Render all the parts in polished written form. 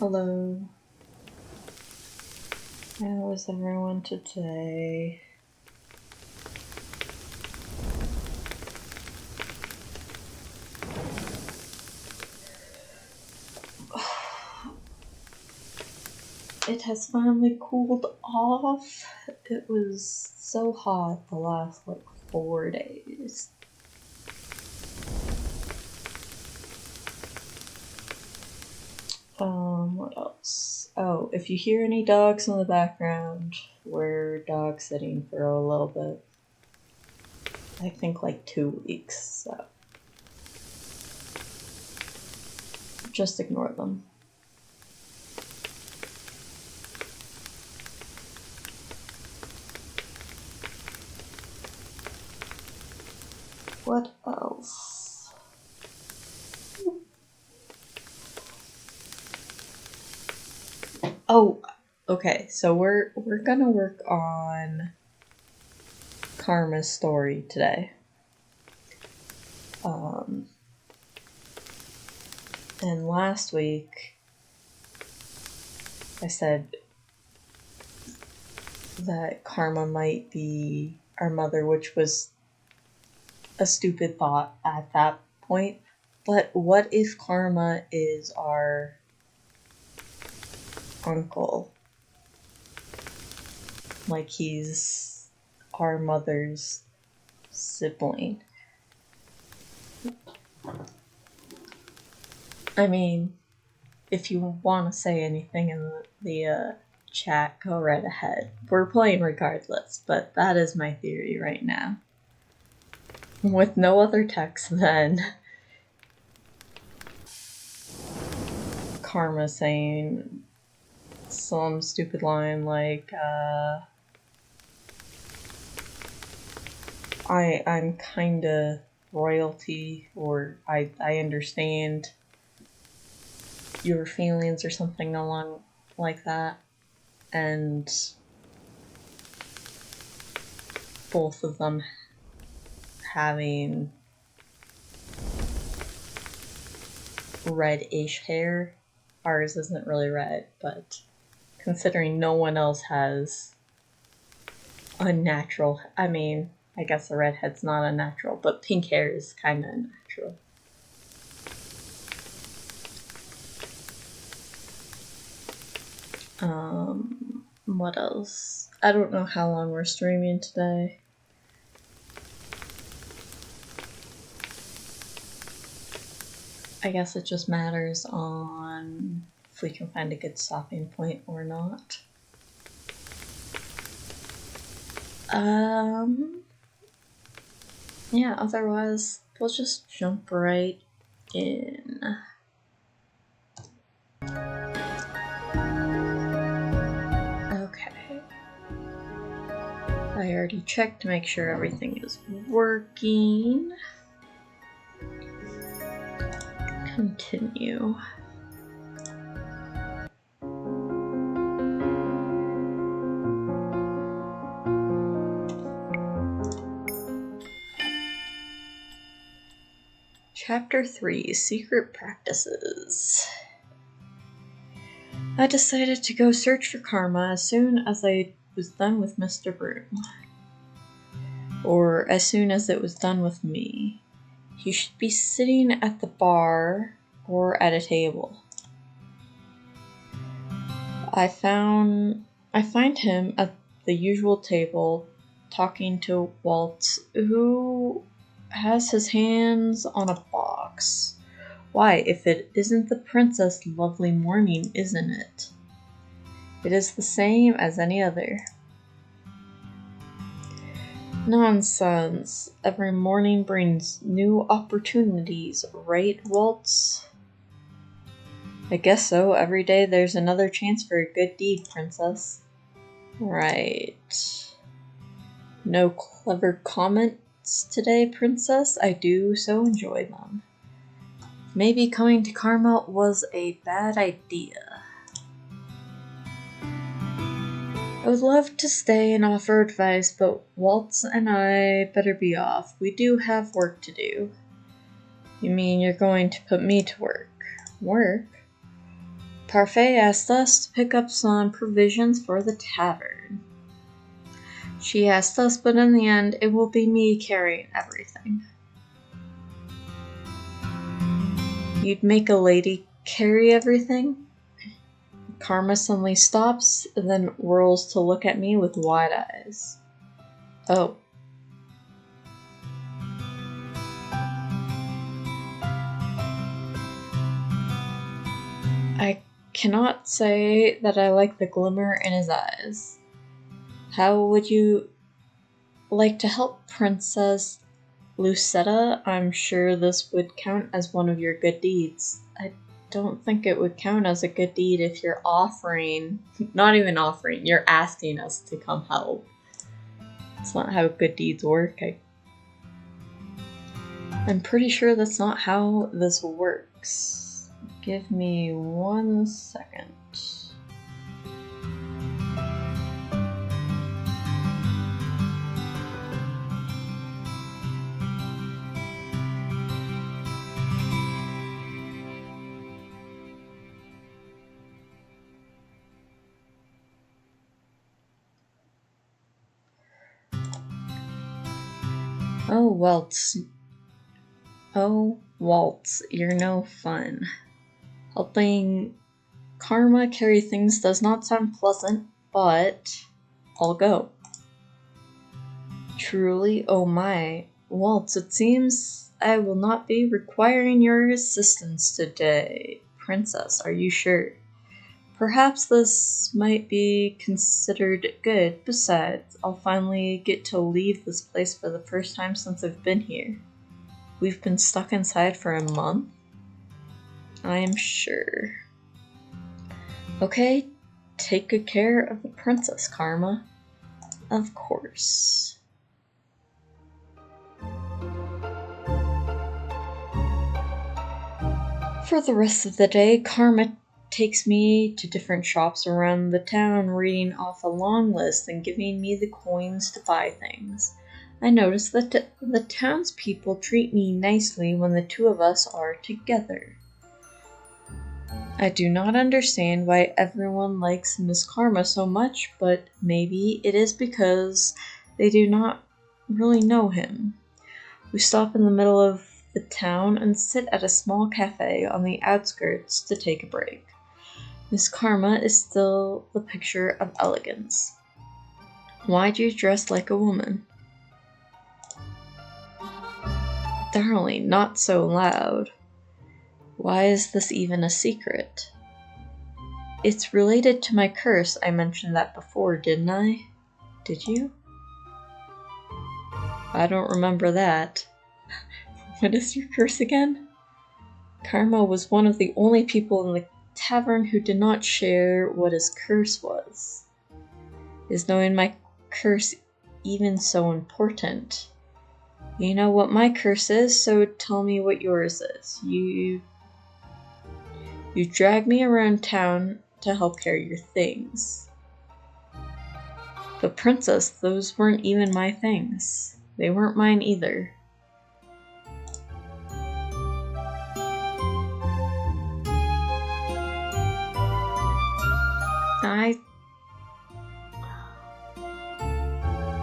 Hello. How is everyone today? It has finally cooled off. It was so hot the last 4 days. What else? Oh, if you hear any dogs in the background, we're dog sitting for a little bit. I think 2 weeks, so just ignore them. What else? Oh, okay, so we're gonna work on Karma's story today. And last week I said that Karma might be our mother, which was a stupid thought at that point. But what if Karma is our uncle? He's our mother's sibling. I mean, if you want to say anything in the chat, go right ahead. We're playing regardless, but that is my theory right now. With no other text than Karma saying some stupid line like, I'm kinda royalty, or I understand your feelings, or something along like that. And both of them having reddish hair. Ours isn't really red, but considering no one else has unnatural, I mean, I guess a redhead's not unnatural, but pink hair is kind of unnatural. What else? I don't know how long we're streaming today. I guess it just matters on if we can find a good stopping point or not. Yeah, otherwise, we'll just jump right in. Okay. I already checked to make sure everything is working. Continue. Chapter 3, Secret Practices. I decided to go search for Karma as soon as I was done with Mr. Broom. Or as soon as it was done with me. He should be sitting at the bar or at a table. I find him at the usual table talking to Walt, who has his hands on a box. Why, if it isn't the princess' lovely morning, isn't it? It is the same as any other. Nonsense. Every morning brings new opportunities, right, Waltz? I guess so. Every day there's another chance for a good deed, princess. Right. No clever comments today, princess? I do so enjoy them. Maybe coming to Karma was a bad idea. I would love to stay and offer advice, but Waltz and I better be off. We do have work to do. You mean you're going to put me to work? Work? Parfait asked us to pick up some provisions for the tavern. She asked us, but in the end, it will be me carrying everything. You'd make a lady carry everything? Karma suddenly stops, then whirls to look at me with wide eyes. Oh. I cannot say that I like the glimmer in his eyes. How would you like to help, Princess Lucetta? I'm sure this would count as one of your good deeds. I don't think it would count as a good deed if you're offering, not even offering, you're asking us to come help. It's not how good deeds work. I'm pretty sure that's not how this works. Give me 1 second. Oh, Waltz, you're no fun. Helping Karma carry things does not sound pleasant, but I'll go. Truly, oh my. Waltz, it seems I will not be requiring your assistance today. Princess, are you sure? Perhaps this might be considered good. Besides, I'll finally get to leave this place for the first time since I've been here. We've been stuck inside for a month? I'm sure. Okay, take good care of the princess, Karma. Of course. For the rest of the day, Karma takes me to different shops around the town, reading off a long list and giving me the coins to buy things. I notice that the townspeople treat me nicely when the two of us are together. I do not understand why everyone likes Miss Karma so much, but maybe it is because they do not really know him. We stop in the middle of the town and sit at a small cafe on the outskirts to take a break. Miss Karma is still the picture of elegance. Why'd you dress like a woman? Darling, not so loud. Why is this even a secret? It's related to my curse. I mentioned that before, didn't I? Did you? I don't remember that. What is your curse again? Karma was one of the only people in the tavern who did not share what his curse was. Is knowing my curse even so important? You know what my curse is, so tell me what yours is. You drag me around town to help carry your things. But princess, those weren't even my things. They weren't mine either. I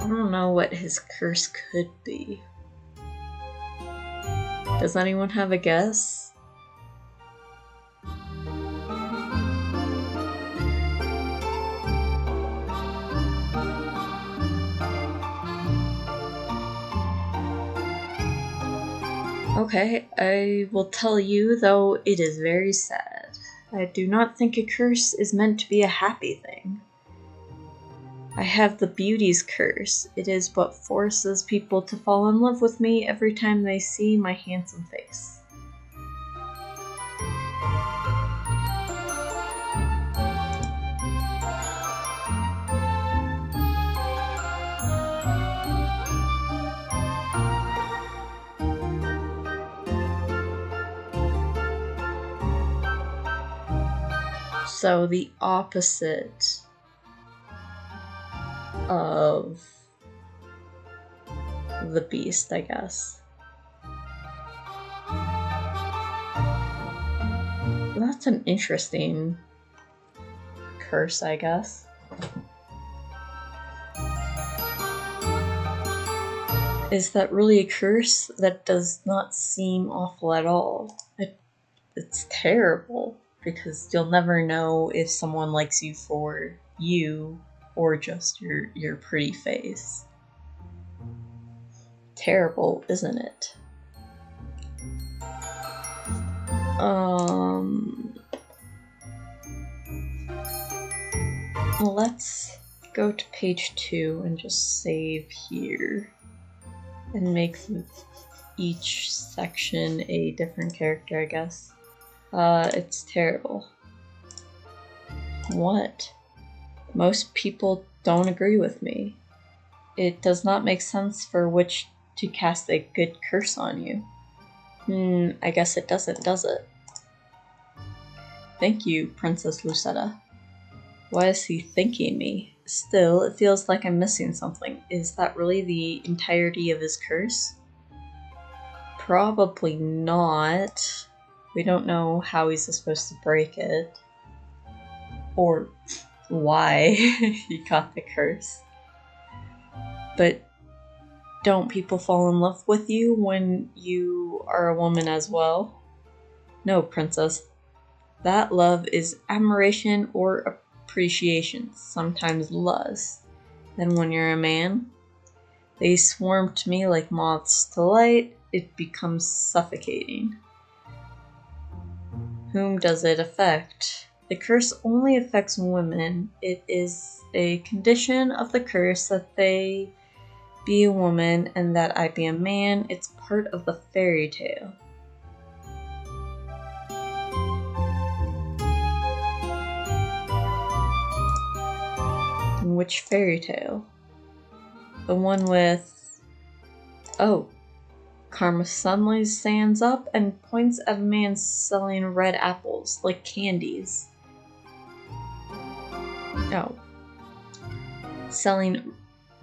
don't know what his curse could be. Does anyone have a guess? Okay, I will tell you, though it is very sad. I do not think a curse is meant to be a happy thing. I have the beauty's curse. It is what forces people to fall in love with me every time they see my handsome face. So the opposite of the beast, I guess. That's an interesting curse, I guess. Is that really a curse? That does not seem awful at all. It's terrible, because you'll never know if someone likes you for you or just your pretty face. Terrible, isn't it? Let's go to page 2 and just save here and make each section a different character, I guess. It's terrible. What? Most people don't agree with me. It does not make sense for which to cast a good curse on you. I guess it doesn't, does it? Thank you, Princess Lucetta. Why is he thanking me? Still, it feels like I'm missing something. Is that really the entirety of his curse? Probably not. We don't know how he's supposed to break it. Or why he got the curse. But don't people fall in love with you when you are a woman as well? No, princess. That love is admiration or appreciation, sometimes lust. Then when you're a man, they swarm to me like moths to light. It becomes suffocating. Whom does it affect? The curse only affects women. It is a condition of the curse that they be a woman and that I be a man. It's part of the fairy tale. Which fairy tale? The one with... Oh. Karma suddenly stands up and points at a man selling red apples, like candies. No. Selling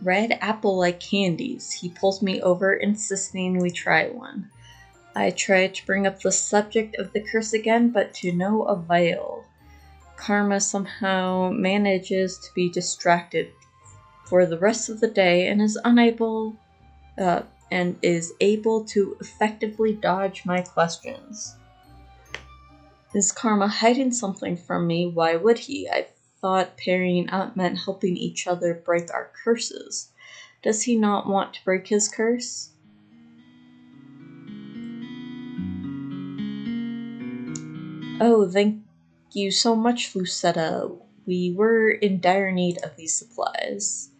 red apple-like candies. He pulls me over, insisting we try one. I try to bring up the subject of the curse again, but to no avail. Karma somehow manages to be distracted for the rest of the day and is able to effectively dodge my questions. Is Karma hiding something from me? Why would he? I thought pairing up meant helping each other break our curses. Does he not want to break his curse? Oh, thank you so much, Lucetta. We were in dire need of these supplies.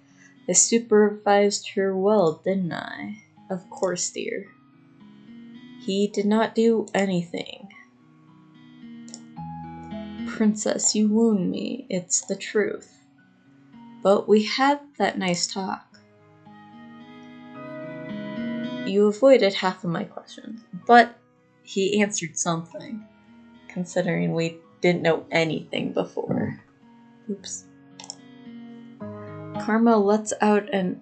I supervised her well, didn't I? Of course, dear. He did not do anything. Princess, you wound me. It's the truth. But we had that nice talk. You avoided half of my questions, but he answered something, considering we didn't know anything before. Oops. Karma lets out an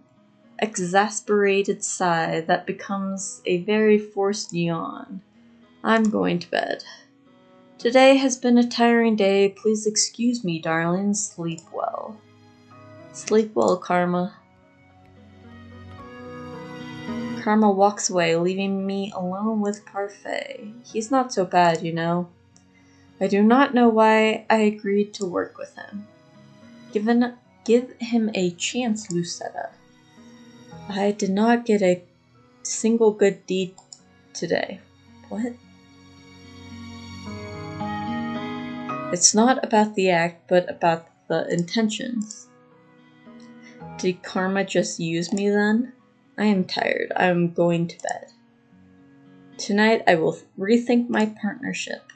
exasperated sigh that becomes a very forced yawn. I'm going to bed. Today has been a tiring day. Please excuse me, darling. Sleep well. Sleep well, Karma. Karma walks away, leaving me alone with Parfait. He's not so bad, you know. I do not know why I agreed to work with him. Give him a chance, Lucetta. I did not get a single good deed today. What? It's not about the act, but about the intentions. Did Karma just use me then? I am tired. I am going to bed. Tonight I will rethink my partnership.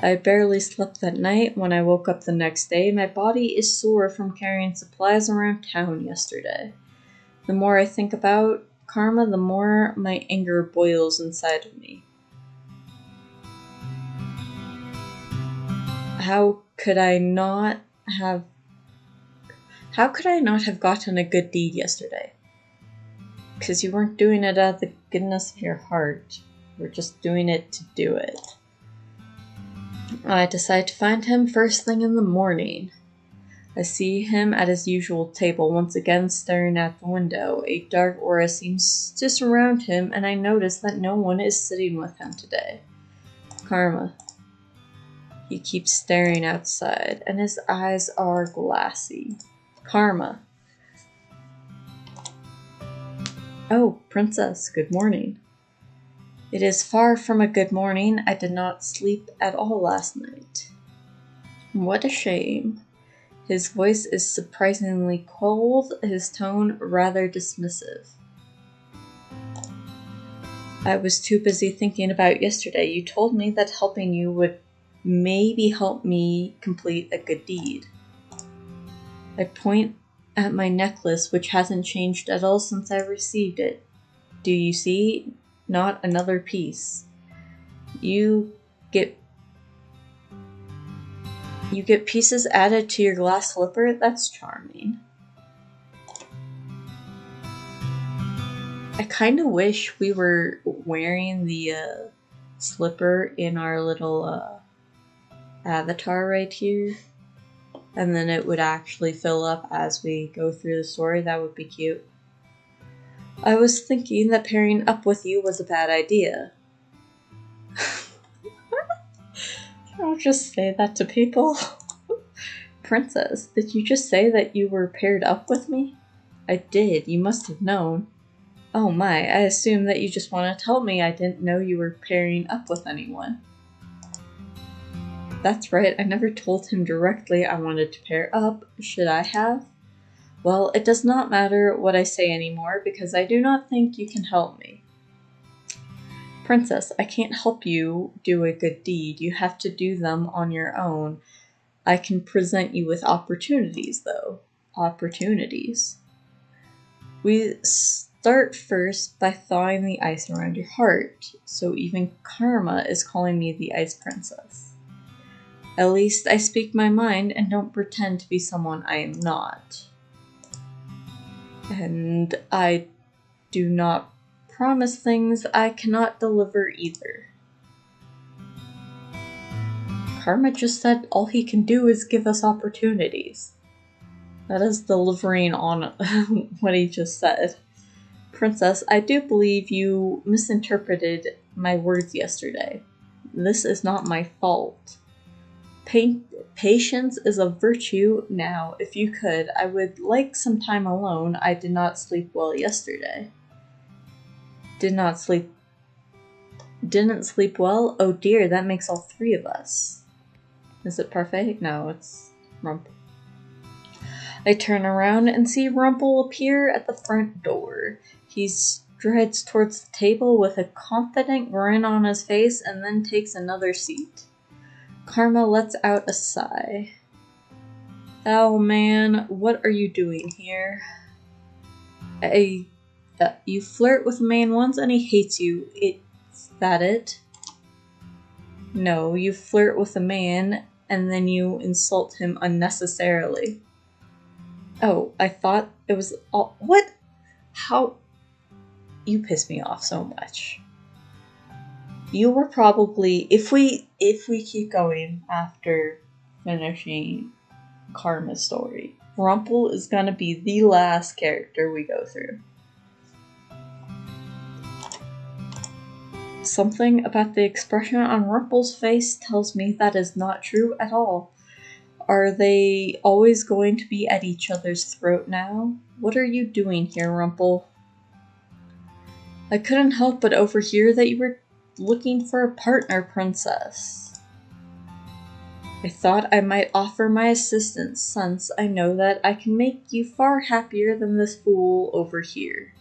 I barely slept that night. When I woke up the next day, my body is sore from carrying supplies around town yesterday. The more I think about Karma, the more my anger boils inside of me. How could I not have gotten a good deed yesterday? Because you weren't doing it out of the goodness of your heart. You were just doing it to do it. I decide to find him first thing in the morning. I see him at his usual table, once again staring at the window. A dark aura seems to surround him, and I notice that no one is sitting with him today. Karma. He keeps staring outside, and his eyes are glassy. Karma. Oh, Princess, good morning. It is far from a good morning. I did not sleep at all last night. What a shame. His voice is surprisingly cold, his tone rather dismissive. I was too busy thinking about yesterday. You told me that helping you would maybe help me complete a good deed. I point at my necklace, which hasn't changed at all since I received it. Do you see? Not another piece. You get pieces added to your glass slipper? That's charming. I kind of wish we were wearing the slipper in our little avatar right here. And then it would actually fill up as we go through the story. That would be cute. I was thinking that pairing up with you was a bad idea. Don't just say that to people. Princess, did you just say that you were paired up with me? I did. You must have known. Oh my, I assumed that you just want to tell me. I didn't know you were pairing up with anyone. That's right, I never told him directly I wanted to pair up. Should I have? Well, it does not matter what I say anymore, because I do not think you can help me. Princess, I can't help you do a good deed. You have to do them on your own. I can present you with opportunities, though. Opportunities. We start first by thawing the ice around your heart, so even Karma is calling me the Ice Princess. At least I speak my mind and don't pretend to be someone I am not. And I do not promise things I cannot deliver either. Karma just said all he can do is give us opportunities. That is delivering on what he just said. Princess, I do believe you misinterpreted my words yesterday. This is not my fault. Patience is a virtue. Now, if you could, I would like some time alone. I did not sleep well yesterday. Didn't sleep well? Oh dear, that makes all three of us. Is it Parfait? No, it's Rumple. I turn around and see Rumple appear at the front door. He strides towards the table with a confident grin on his face and then takes another seat. Karma lets out a sigh. Oh man, what are you doing here? You flirt with a man once and he hates you. Is that it? No, you flirt with a man and then you insult him unnecessarily. Oh, I thought it was all— what? How? You piss me off so much. You were probably— if we keep going after finishing Karma's story, Rumple is gonna be the last character we go through. Something about the expression on Rumple's face tells me that is not true at all. Are they always going to be at each other's throat now? What are you doing here, Rumple? I couldn't help but overhear that you were looking for a partner, Princess. I thought I might offer my assistance since I know that I can make you far happier than this fool over here.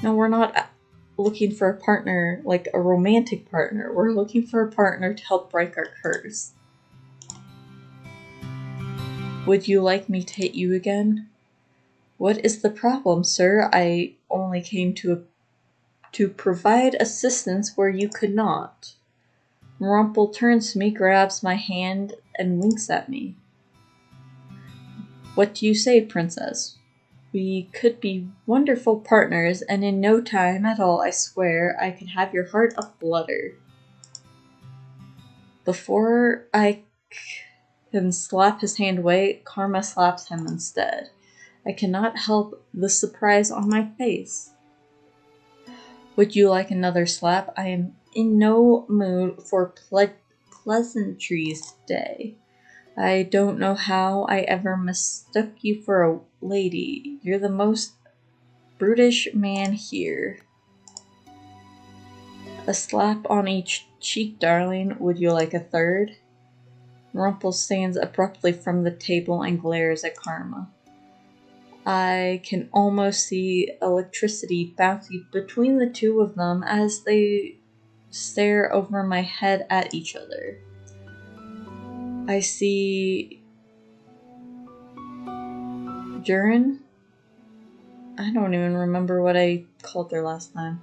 No, we're not looking for a partner, like a romantic partner. We're looking for a partner to help break our curse. Would you like me to hit you again? What is the problem, sir? I only came to provide assistance where you could not. Rumple turns to me, grabs my hand, and winks at me. What do you say, Princess? We could be wonderful partners, and in no time at all, I swear, I could have your heart aflutter. Before I can slap his hand away, Karma slaps him instead. I cannot help the surprise on my face. Would you like another slap? I am in no mood for pleasantries today. I don't know how I ever mistook you for a lady. You're the most brutish man here. A slap on each cheek, darling. Would you like a third? Rumple stands abruptly from the table and glares at Karma. I can almost see electricity bouncing between the two of them as they stare over my head at each other. I see Durin? I don't even remember what I called her last time.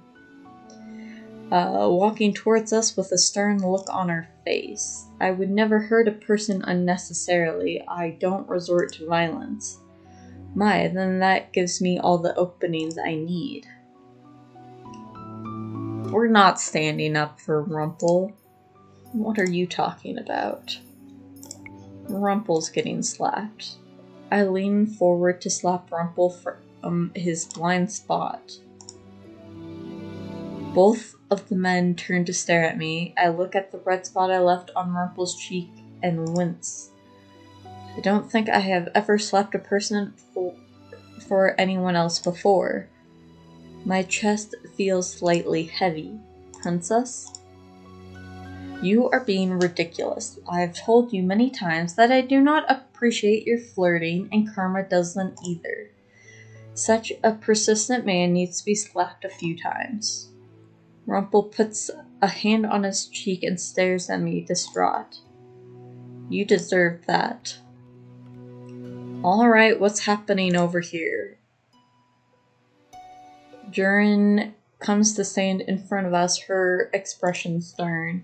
Walking towards us with a stern look on her face. I would never hurt a person unnecessarily. I don't resort to violence. My, then that gives me all the openings I need. We're not standing up for Rumple. What are you talking about? Rumple's getting slapped. I lean forward to slap Rumple from his blind spot. Both of the men turn to stare at me. I look at the red spot I left on Rumple's cheek and wince. I don't think I have ever slapped a person for anyone else before. My chest feels slightly heavy. Princess? You are being ridiculous. I have told you many times that I do not appreciate your flirting, and Karma doesn't either. Such a persistent man needs to be slapped a few times. Rumple puts a hand on his cheek and stares at me, distraught. You deserve that. Alright, what's happening over here? Durin comes to stand in front of us, her expression stern.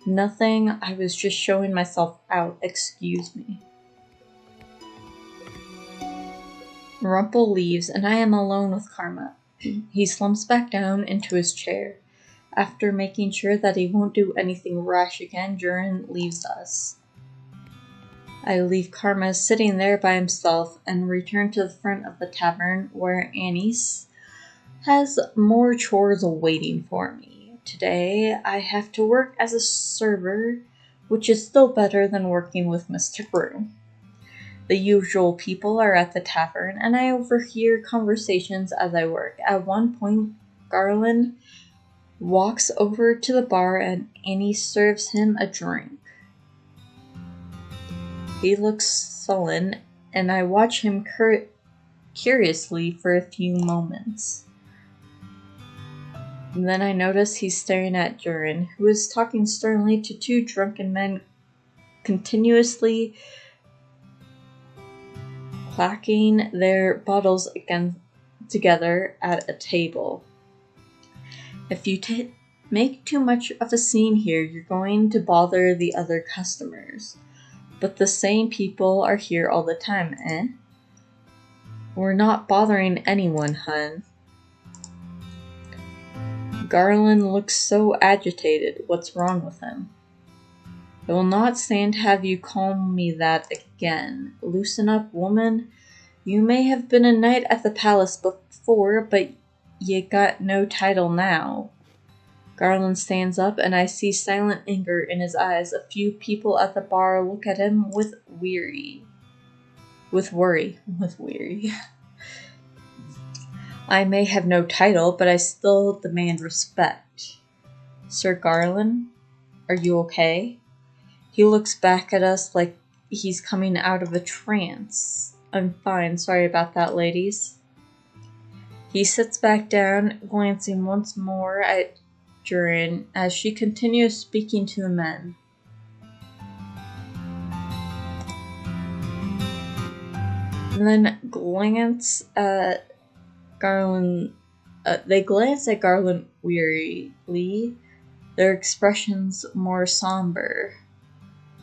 Nothing, I was just showing myself out, excuse me. Rumple leaves, and I am alone with Karma. He slumps back down into his chair. After making sure that he won't do anything rash again, Durin leaves us. I leave Karma sitting there by himself and return to the front of the tavern where Anise has more chores waiting for me. Today I have to work as a server, which is still better than working with Mr. Brew. The usual people are at the tavern, and I overhear conversations as I work. At one point, Garland walks over to the bar and Annie serves him a drink. He looks sullen, and I watch him curiously for a few moments. And then I notice he's staring at Durin, who is talking sternly to two drunken men, continuously clacking their bottles together at a table. If you make too much of a scene here, you're going to bother the other customers. But the same people are here all the time, eh? We're not bothering anyone, hun. Garland looks so agitated. What's wrong with him? I will not stand to have you call me that again. Loosen up, woman. You may have been a knight at the palace before, but you got no title now. Garland stands up, and I see silent anger in his eyes. A few people at the bar look at him with worry. I may have no title, but I still demand respect. Sir Garland, are you okay? He looks back at us like he's coming out of a trance. I'm fine, sorry about that, ladies. He sits back down, glancing once more at Durin as she continues speaking to the men. And then glance at Garland. They glance at Garland wearily, their expressions more somber.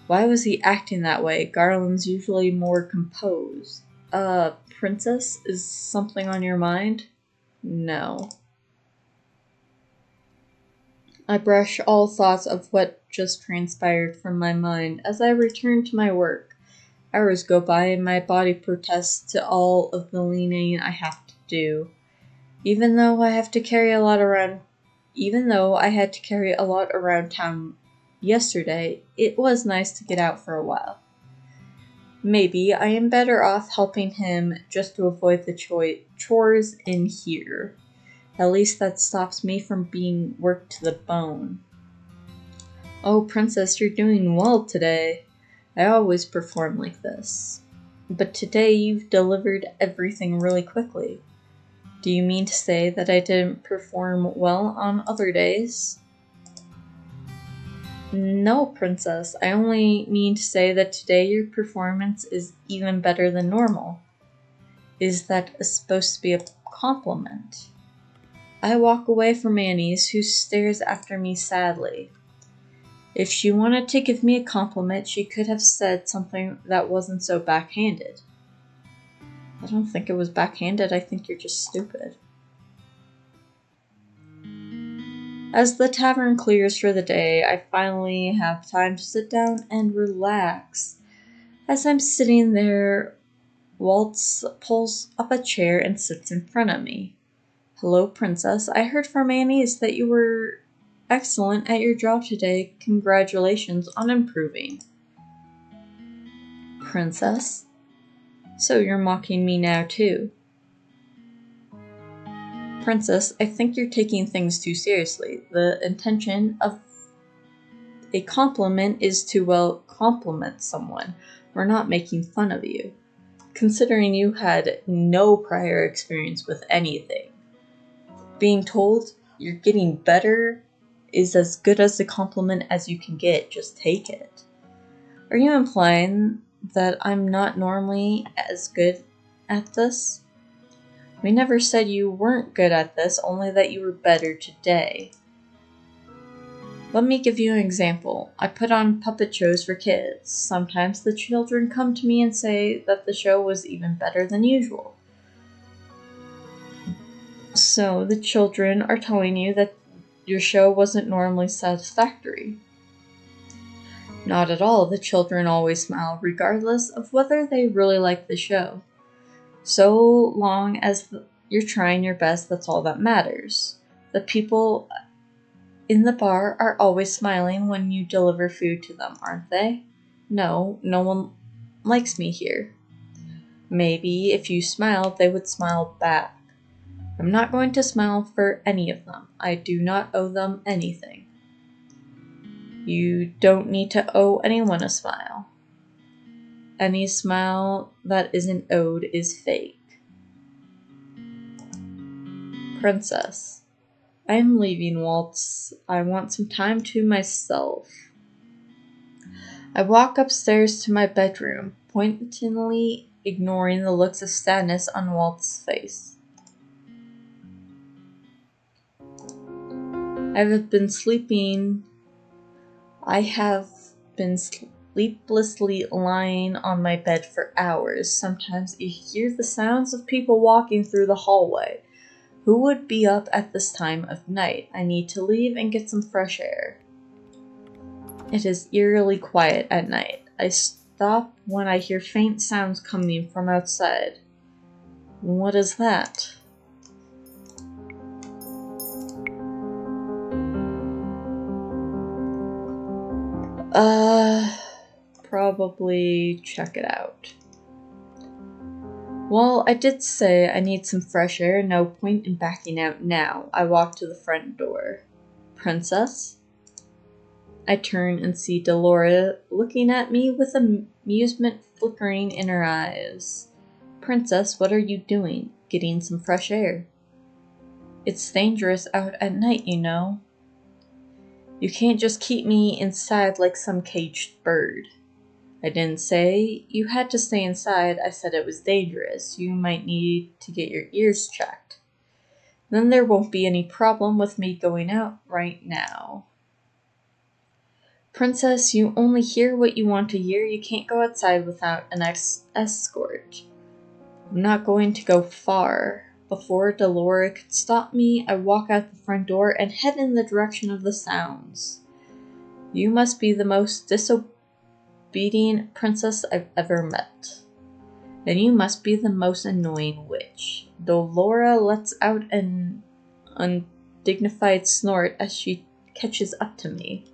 Why was he acting that way? Garland's usually more composed. Princess, is something on your mind? No. I brush all thoughts of what just transpired from my mind as I return to my work. Hours go by and my body protests to all of the leaning I have to do. Even though I had to carry a lot around town yesterday, it was nice to get out for a while. Maybe I am better off helping him just to avoid the chores in here. At least that stops me from being worked to the bone. Oh, Princess, you're doing well today. I always perform like this. But today you've delivered everything really quickly. Do you mean to say that I didn't perform well on other days? No, Princess. I only mean to say that today your performance is even better than normal. Is that supposed to be a compliment? I walk away from Annie's, who stares after me sadly. If she wanted to give me a compliment, she could have said something that wasn't so backhanded. I don't think it was backhanded, I think you're just stupid. As the tavern clears for the day, I finally have time to sit down and relax. As I'm sitting there, Waltz pulls up a chair and sits in front of me. Hello, Princess. I heard from Annie's that you were excellent at your job today. Congratulations on improving. Princess? So you're mocking me now, too. Princess, I think you're taking things too seriously. The intention of a compliment is to, well, compliment someone. We're not making fun of you. Considering you had no prior experience with anything. Being told you're getting better is as good as a compliment as you can get. Just take it. Are you implying that I'm not normally as good at this? We never said you weren't good at this, only that you were better today. Let me give you an example. I put on puppet shows for kids. Sometimes the children come to me and say that the show was even better than usual. So the children are telling you that your show wasn't normally satisfactory. Not at all. The children always smile regardless of whether they really like the show. So long as you're trying your best, that's all that matters. The people in the bar are always smiling when you deliver food to them, aren't they? No, no one likes me here. Maybe if you smiled, they would smile back. I'm not going to smile for any of them. I do not owe them anything. You don't need to owe anyone a smile. Any smile that isn't owed is fake. Princess, I am leaving, Waltz. I want some time to myself. I walk upstairs to my bedroom, pointedly ignoring the looks of sadness on Waltz's face. I have been sleeplessly lying on my bed for hours. Sometimes you hear the sounds of people walking through the hallway. Who would be up at this time of night? I need to leave and get some fresh air. It is eerily quiet at night. I stop when I hear faint sounds coming from outside. What is that? Probably check it out. Well, I did say I need some fresh air, no point in backing out now. I walk to the front door. Princess? I turn and see Delora looking at me with amusement flickering in her eyes. Princess, what are you doing? Getting some fresh air. It's dangerous out at night, you know. You can't just keep me inside like some caged bird. I didn't say you had to stay inside. I said it was dangerous. You might need to get your ears checked. Then there won't be any problem with me going out right now. Princess, you only hear what you want to hear. You can't go outside without an escort. I'm not going to go far. Before Delora could stop me, I walk out the front door and head in the direction of the sounds. You must be the most disobedient princess I've ever met. And you must be the most annoying witch. Delora lets out an undignified snort as she catches up to me.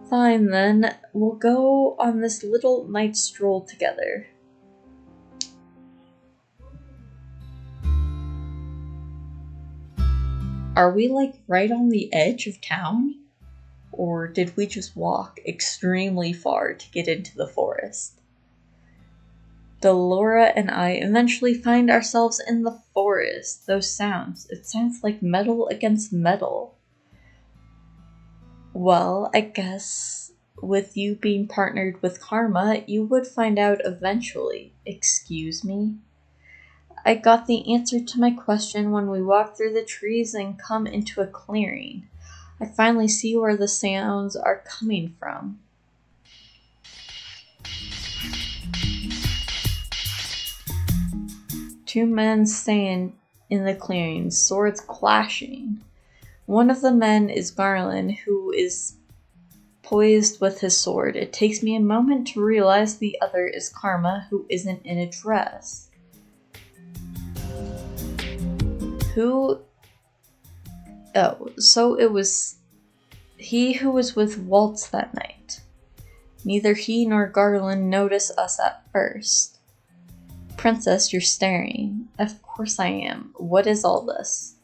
Fine then, we'll go on this little night stroll together. Are we like right on the edge of town? Or did we just walk extremely far to get into the forest? Delora and I eventually find ourselves in the forest. Those sounds, it sounds like metal against metal. Well, I guess with you being partnered with Karma, you would find out eventually. Excuse me? I got the answer to my question when we walk through the trees and come into a clearing. I finally see where the sounds are coming from. Two men stand in the clearing, swords clashing. One of the men is Garland, who is poised with his sword. It takes me a moment to realize the other is Karma, who isn't in a dress. So it was he who was with Waltz that night. Neither he nor Garland notice us at first. Princess, you're staring. Of course I am. What is all this?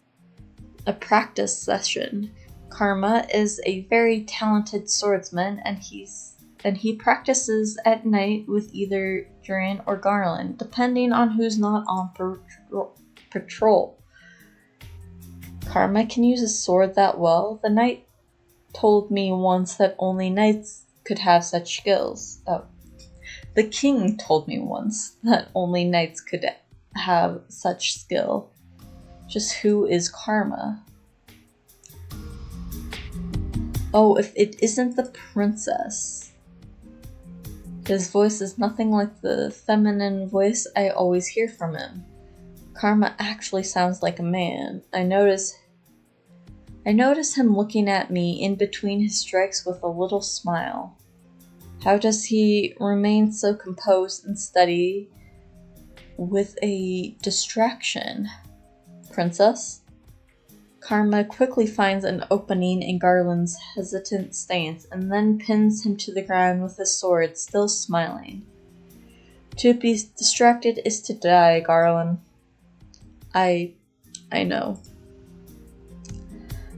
A practice session. Karma is a very talented swordsman, and he practices at night with either Duran or Garland, depending on who's not on patrol. Karma can use a sword that well. The knight told me once that only knights could have such skills. The king told me once that only knights could have such skill. Just who is Karma? Oh, if it isn't the princess. His voice is nothing like the feminine voice I always hear from him. Karma actually sounds like a man. I notice him looking at me in between his strikes with a little smile. How does he remain so composed and steady with a distraction? Princess? Karma quickly finds an opening in Garland's hesitant stance and then pins him to the ground with his sword, still smiling. To be distracted is to die, Garland. I know.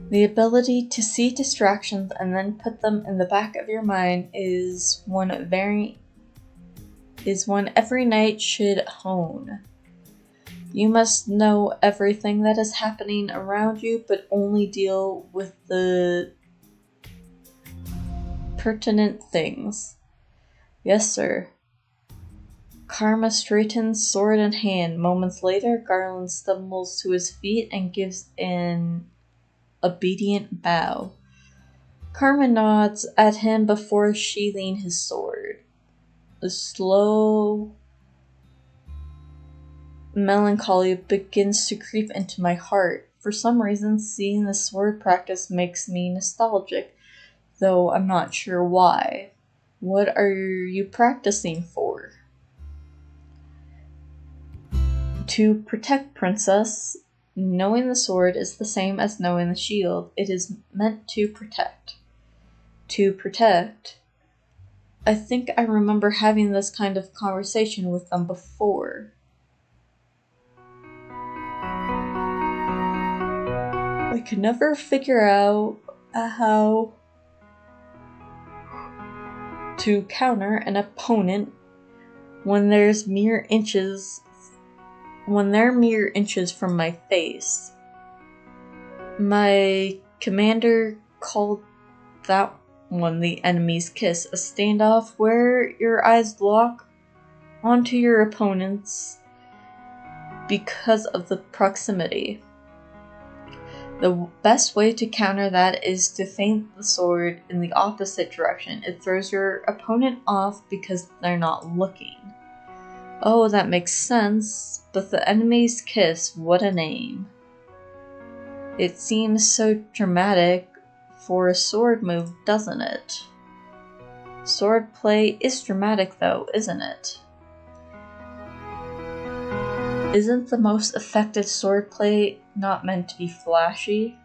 The ability to see distractions and then put them in the back of your mind is one every knight should hone. You must know everything that is happening around you, but only deal with the pertinent things. Yes, sir. Karma straightens, sword in hand. Moments later, Garland stumbles to his feet and gives an obedient bow. Karma nods at him before sheathing his sword. A slow melancholy begins to creep into my heart. For some reason, seeing the sword practice makes me nostalgic, though I'm not sure why. What are you practicing for? To protect, Princess. Knowing the sword is the same as knowing the shield. It is meant to protect. To protect. I think I remember having this kind of conversation with them before. I could never figure out how to counter an opponent when they're mere inches from my face. My commander called that one the enemy's kiss, a standoff where your eyes lock onto your opponents because of the proximity. The best way to counter that is to feint the sword in the opposite direction. It throws your opponent off because they're not looking. Oh, that makes sense, but the enemy's kiss, what a name. It seems so dramatic for a sword move, doesn't it? Sword play is dramatic though, isn't it? Isn't the most effective sword play not meant to be flashy?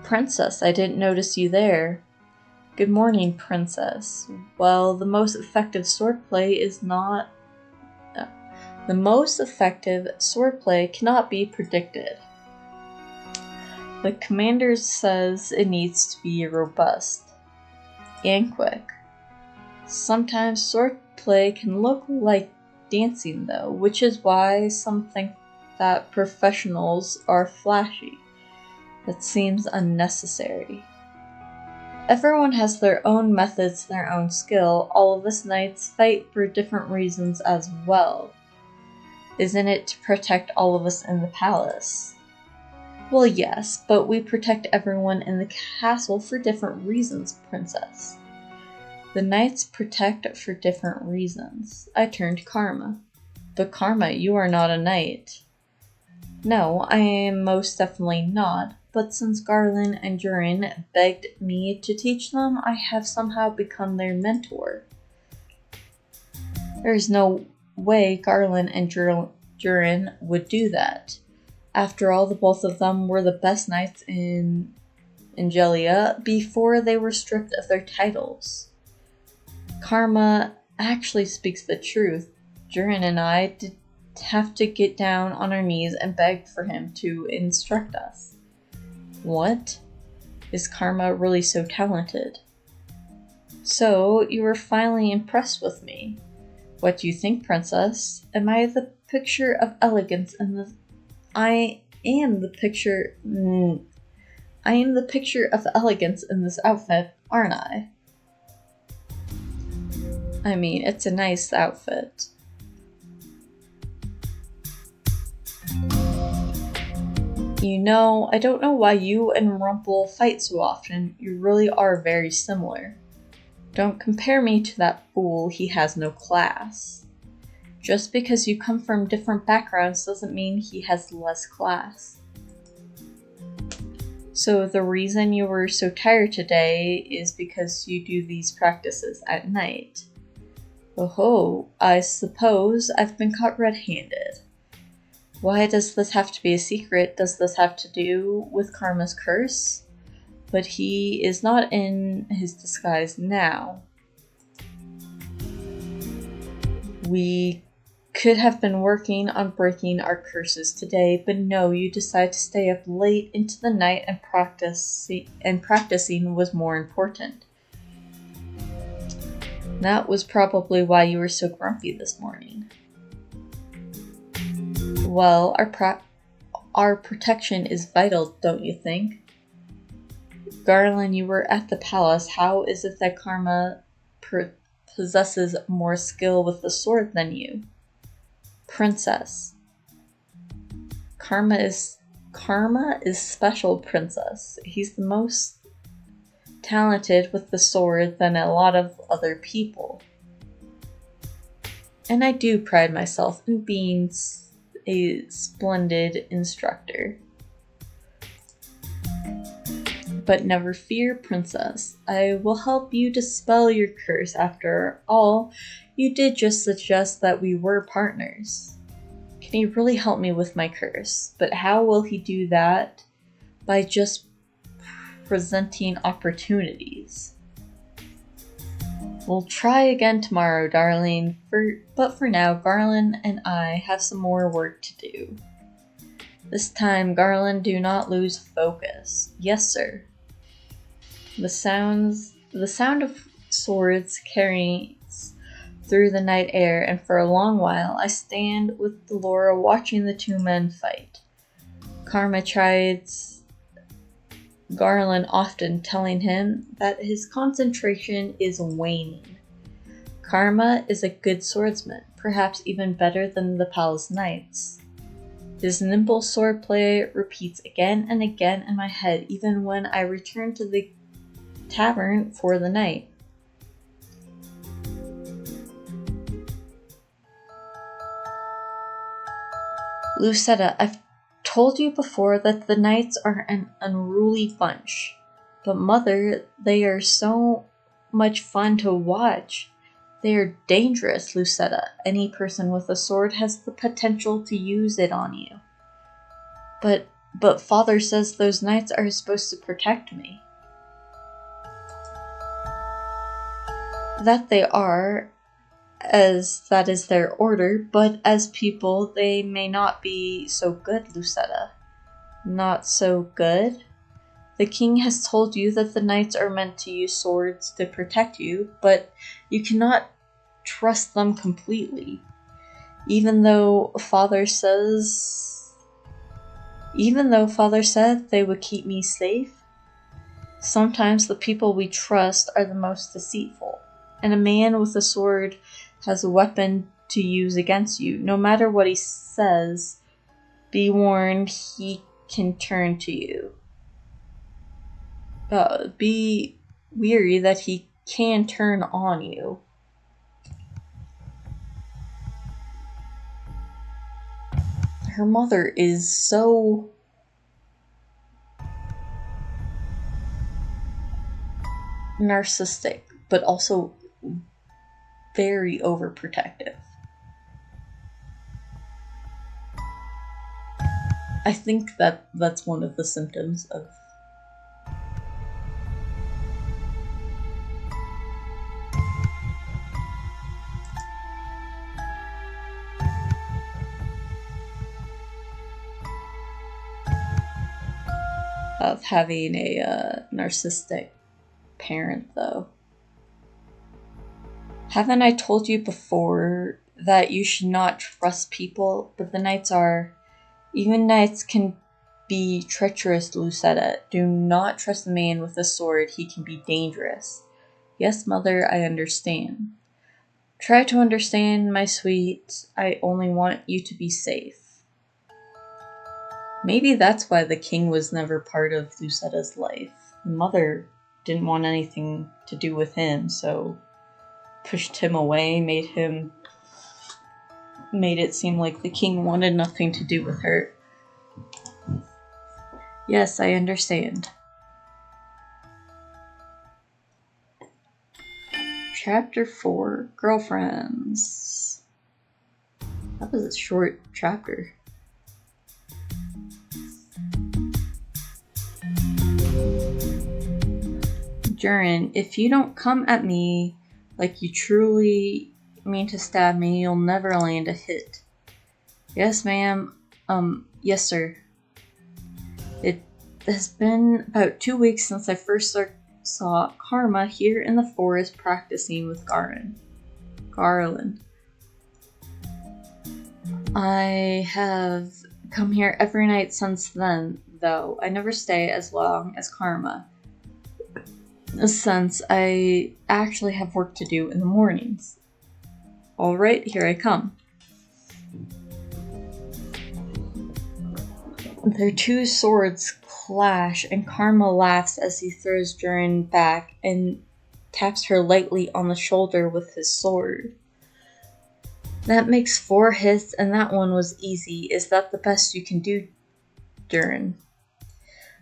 Princess, I didn't notice you there. Good morning, Princess. Well, the most effective swordplay cannot be predicted. The commander says it needs to be robust and quick. Sometimes swordplay can look like dancing though, which is why some think that professionals are flashy. That seems unnecessary. Everyone has their own methods, their own skill. All of us knights fight for different reasons as well. Isn't it to protect all of us in the palace? Well, yes, but we protect everyone in the castle for different reasons, Princess. The knights protect for different reasons. I turned to Karma. But Karma, you are not a knight. No, I am most definitely not. But since Garland and Durin begged me to teach them, I have somehow become their mentor. There is no way Garland and Durin would do that. After all, the both of them were the best knights in Angelia before they were stripped of their titles. Karma actually speaks the truth. Durin and I did have to get down on our knees and beg for him to instruct us. What? Is Karma really so talented? So, you were finally impressed with me. What do you think, Princess? Am I the picture of elegance in the... I am the picture of elegance in this outfit, aren't I? I mean, it's a nice outfit. You know, I don't know why you and Rumple fight so often. You really are very similar. Don't compare me to that fool, he has no class. Just because you come from different backgrounds doesn't mean he has less class. So the reason you were so tired today is because you do these practices at night. Oh, I suppose I've been caught red-handed. Why does this have to be a secret? Does this have to do with Karma's curse? But he is not in his disguise now. We could have been working on breaking our curses today, but no, you decided to stay up late into the night and practicing was more important. That was probably why you were so grumpy this morning. Well, our protection is vital, don't you think? Garland, you were at the palace. How is it that Karma possesses more skill with the sword than you? Princess. Karma is special, Princess. He's the most talented with the sword than a lot of other people. And I do pride myself in being a splendid instructor. But never fear, Princess. I will help you dispel your curse. After all, you did just suggest that we were partners. Can he really help me with my curse? But how will he do that? By just presenting opportunities. We'll try again tomorrow, darling. But for now, Garland and I have some more work to do. This time, Garland, do not lose focus. Yes, sir. The sound of swords carries through the night air, and for a long while I stand with Delora watching the two men fight. Karma chides Garland often, telling him that his concentration is waning. Karma is a good swordsman, perhaps even better than the palace knights. His nimble swordplay repeats again and again in my head, even when I return to the tavern for the night. Lucetta, I've told you before that the knights are an unruly bunch. But Mother, they are so much fun to watch. They are dangerous, Lucetta. Any person with a sword has the potential to use it on you. But Father says those knights are supposed to protect me. That they are, as that is their order, but as people they may not be so good, Lucetta. Not so good? The king has told you that the knights are meant to use swords to protect you, but you cannot trust them completely. Even though Father said they would keep me safe, sometimes the people we trust are the most deceitful. And a man with a sword has a weapon to use against you. No matter what he says, be warned, he can turn to you. Be weary that he can turn on you. Her mother is so narcissistic, but also very overprotective. I think that's one of the symptoms of having a narcissistic parent, though. Haven't I told you before that you should not trust people? But the knights are. Even knights can be treacherous, Lucetta. Do not trust a man with a sword. He can be dangerous. Yes, Mother, I understand. Try to understand, my sweet. I only want you to be safe. Maybe that's why the king was never part of Lucetta's life. Mother didn't want anything to do with him, so pushed him away, made it seem like the king wanted nothing to do with her. Yes, I understand. Chapter 4, Girlfriends. That was a short chapter. Durin, if you don't come at me like you truly mean to stab me, you'll never land a hit. Yes, ma'am. Yes, sir. It has been about 2 weeks since I first saw Karma here in the forest practicing with Garland. I have come here every night since then, though I never stay as long as Karma, since I actually have work to do in the mornings. Alright, here I come. Their two swords clash, and Karma laughs as he throws Durin back and taps her lightly on the shoulder with his sword. That makes 4 hits, and that one was easy. Is that the best you can do, Durin?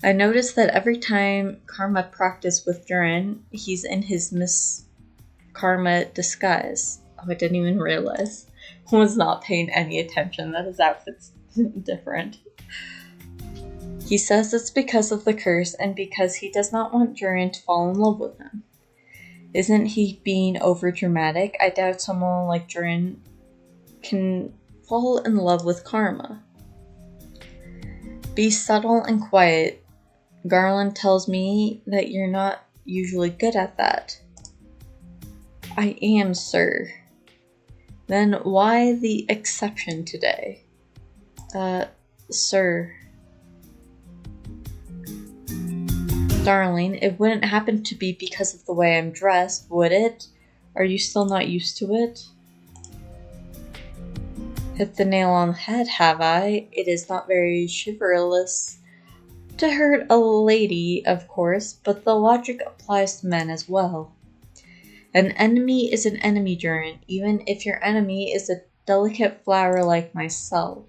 I noticed that every time Karma practiced with Durin, he's in his Miss Karma disguise. Oh, I didn't even realize. I was not paying any attention that his outfit's different. He says it's because of the curse and because he does not want Durin to fall in love with him. Isn't he being overdramatic? I doubt someone like Durin can fall in love with Karma. Be subtle and quiet. Garland tells me that you're not usually good at that. I am, sir. Then why the exception today? Sir. Darling, it wouldn't happen to be because of the way I'm dressed, would it? Are you still not used to it? Hit the nail on the head, have I? It is not very chivalrous to hurt a lady, of course, but the logic applies to men as well. An enemy is an enemy, Durin, even if your enemy is a delicate flower like myself.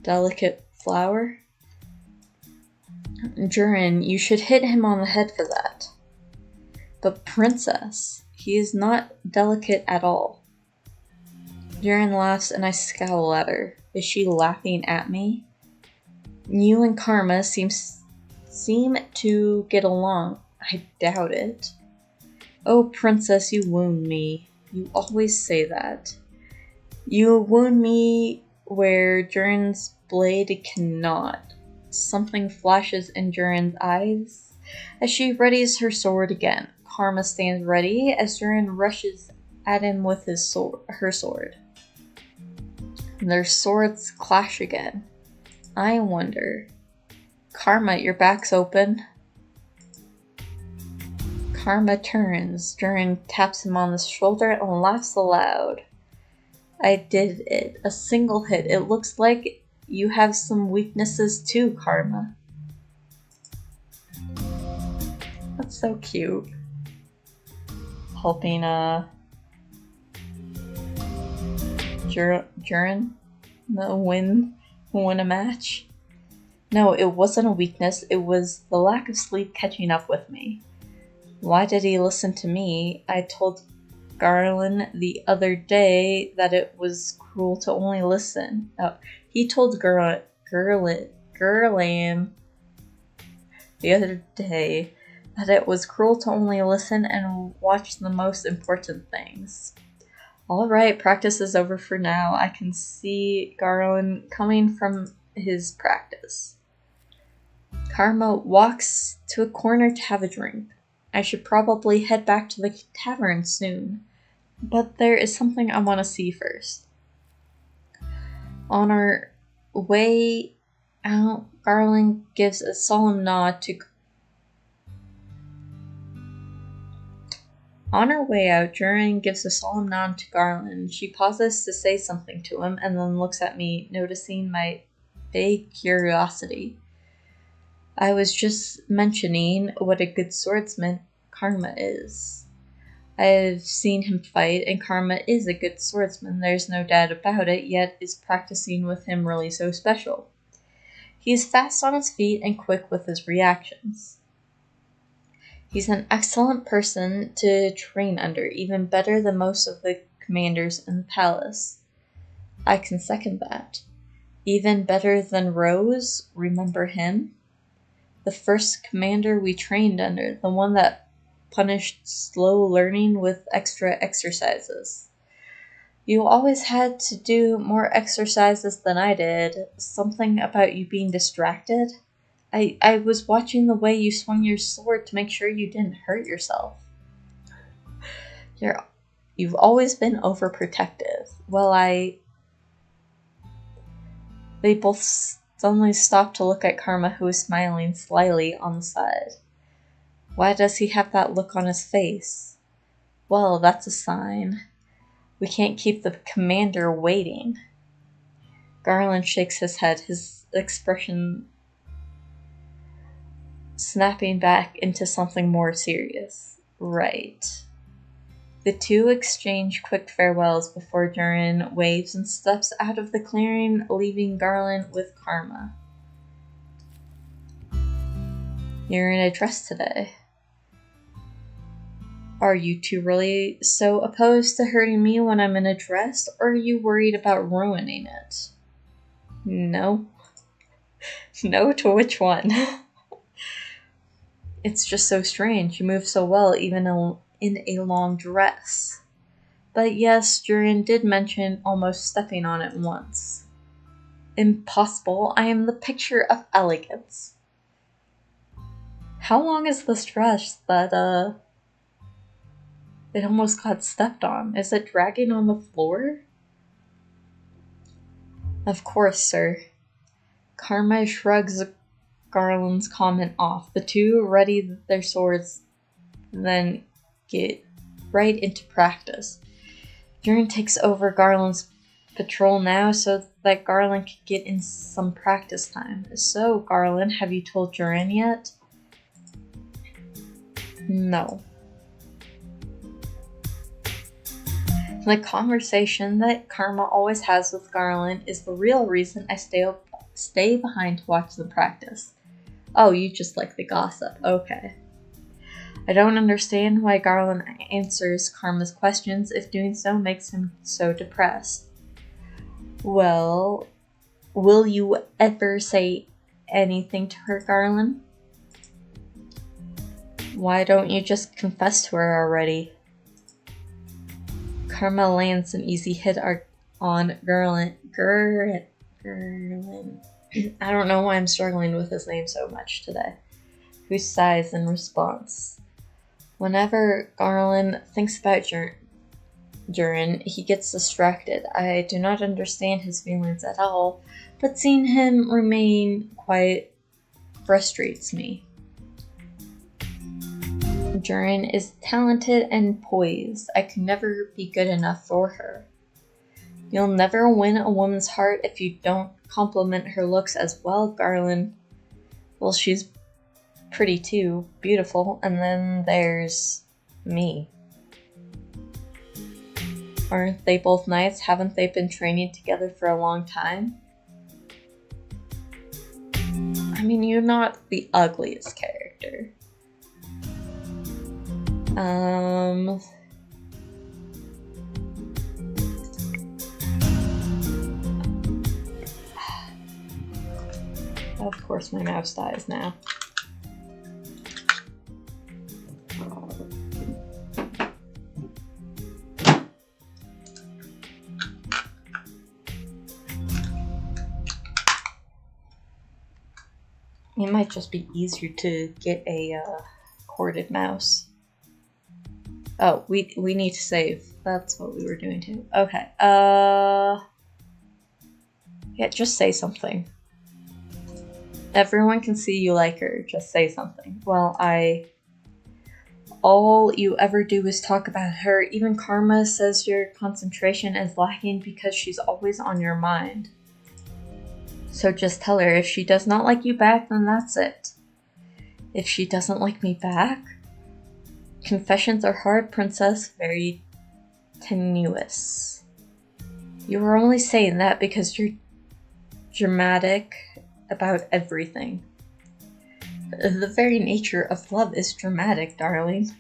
delicate flower. Jurin, you should hit him on the head for that. But princess, he is not delicate at all. Jurin laughs and I scowl at her. Is she laughing at me? You and Karma seem to get along. I doubt it. Oh, princess, you wound me. You always say that. You wound me where Jurin's blade cannot. Something flashes in Jurin's eyes as she readies her sword again. Karma stands ready as Jurin rushes at him with her sword. Their swords clash again. I wonder. Karma, your back's open. Karma turns. Jurin taps him on the shoulder and laughs aloud. I did it. A single hit. It looks like you have some weaknesses too, Karma. That's so cute. Helping Jurin win a match. No, it wasn't a weakness. It was the lack of sleep catching up with me. Why did he listen to me? I told Garland the other day that it was cruel to only listen. He told Garland the other day that it was cruel to only listen and watch the most important things. Alright, practice is over for now. I can see Garland coming from his practice. Karma walks to a corner to have a drink. I should probably head back to the tavern soon, but there is something I want to see first. On our way out, Garland gives a solemn nod to... On our way out, Jurin gives a solemn nod to Garland. She pauses to say something to him and then looks at me, noticing my vague curiosity. I was just mentioning what a good swordsman Karma is. I've seen him fight, and Karma is a good swordsman, there's no doubt about it, yet is practicing with him really so special? He is fast on his feet and quick with his reactions. He's an excellent person to train under, even better than most of the commanders in the palace. I can second that. Even better than Rose, remember him? The first commander we trained under, the one that punished slow learning with extra exercises. You always had to do more exercises than I did. Something about you being distracted? I was watching the way you swung your sword to make sure you didn't hurt yourself. You've always been overprotective. Well, They both suddenly stopped to look at Karma, who was smiling slyly on the side. Why does he have that look on his face? Well, that's a sign. We can't keep the commander waiting. Garland shakes his head, his expression snapping back into something more serious. Right. The two exchange quick farewells before Jurin waves and steps out of the clearing, leaving Garland with Karma. You're in a dress today. Are you two really so opposed to hurting me when I'm in a dress, or are you worried about ruining it? No. No to which one? It's just so strange. You move so well, even in a long dress. But yes, Jurin did mention almost stepping on it once. Impossible. I am the picture of elegance. How long is this dress that, it almost got stepped on? Is it dragging on the floor? Of course, sir. Karma shrugs Garland's comment off. The two ready their swords, then get right into practice. Jurin takes over Garland's patrol now so that Garland can get in some practice time. So, Garland, have you told Jurin yet? No. The conversation that Karma always has with Garland is the real reason I stay up stay behind to watch them practice. Oh, you just like the gossip. Okay. I don't understand why Garland answers Karma's questions if doing so makes him so depressed. Well, will you ever say anything to her, Garland? Why don't you just confess to her already? Karma lands an easy hit on Garland. I don't know why I'm struggling with his name so much today. Who sighs in response. Whenever Garland thinks about Durin, he gets distracted. I do not understand his feelings at all, but seeing him remain quiet frustrates me. Durin is talented and poised. I could never be good enough for her. You'll never win a woman's heart if you don't compliment her looks as well, Garland. Well, she's pretty too, beautiful, and then there's me. Aren't they both nice? Haven't they been training together for a long time? I mean, you're not the ugliest character. Of course my mouse dies now. It might just be easier to get a corded mouse. Oh, we need to save. That's what we were doing too. Okay. Yeah, just say something. Everyone can see you like her. Just say something. Well, all you ever do is talk about her. Even Karma says your concentration is lacking because she's always on your mind. So just tell her if she does not like you back, then that's it. If she doesn't like me back? Confessions are hard, princess. Very tenuous. You were only saying that because you're dramatic about everything. The very nature of love is dramatic, darling.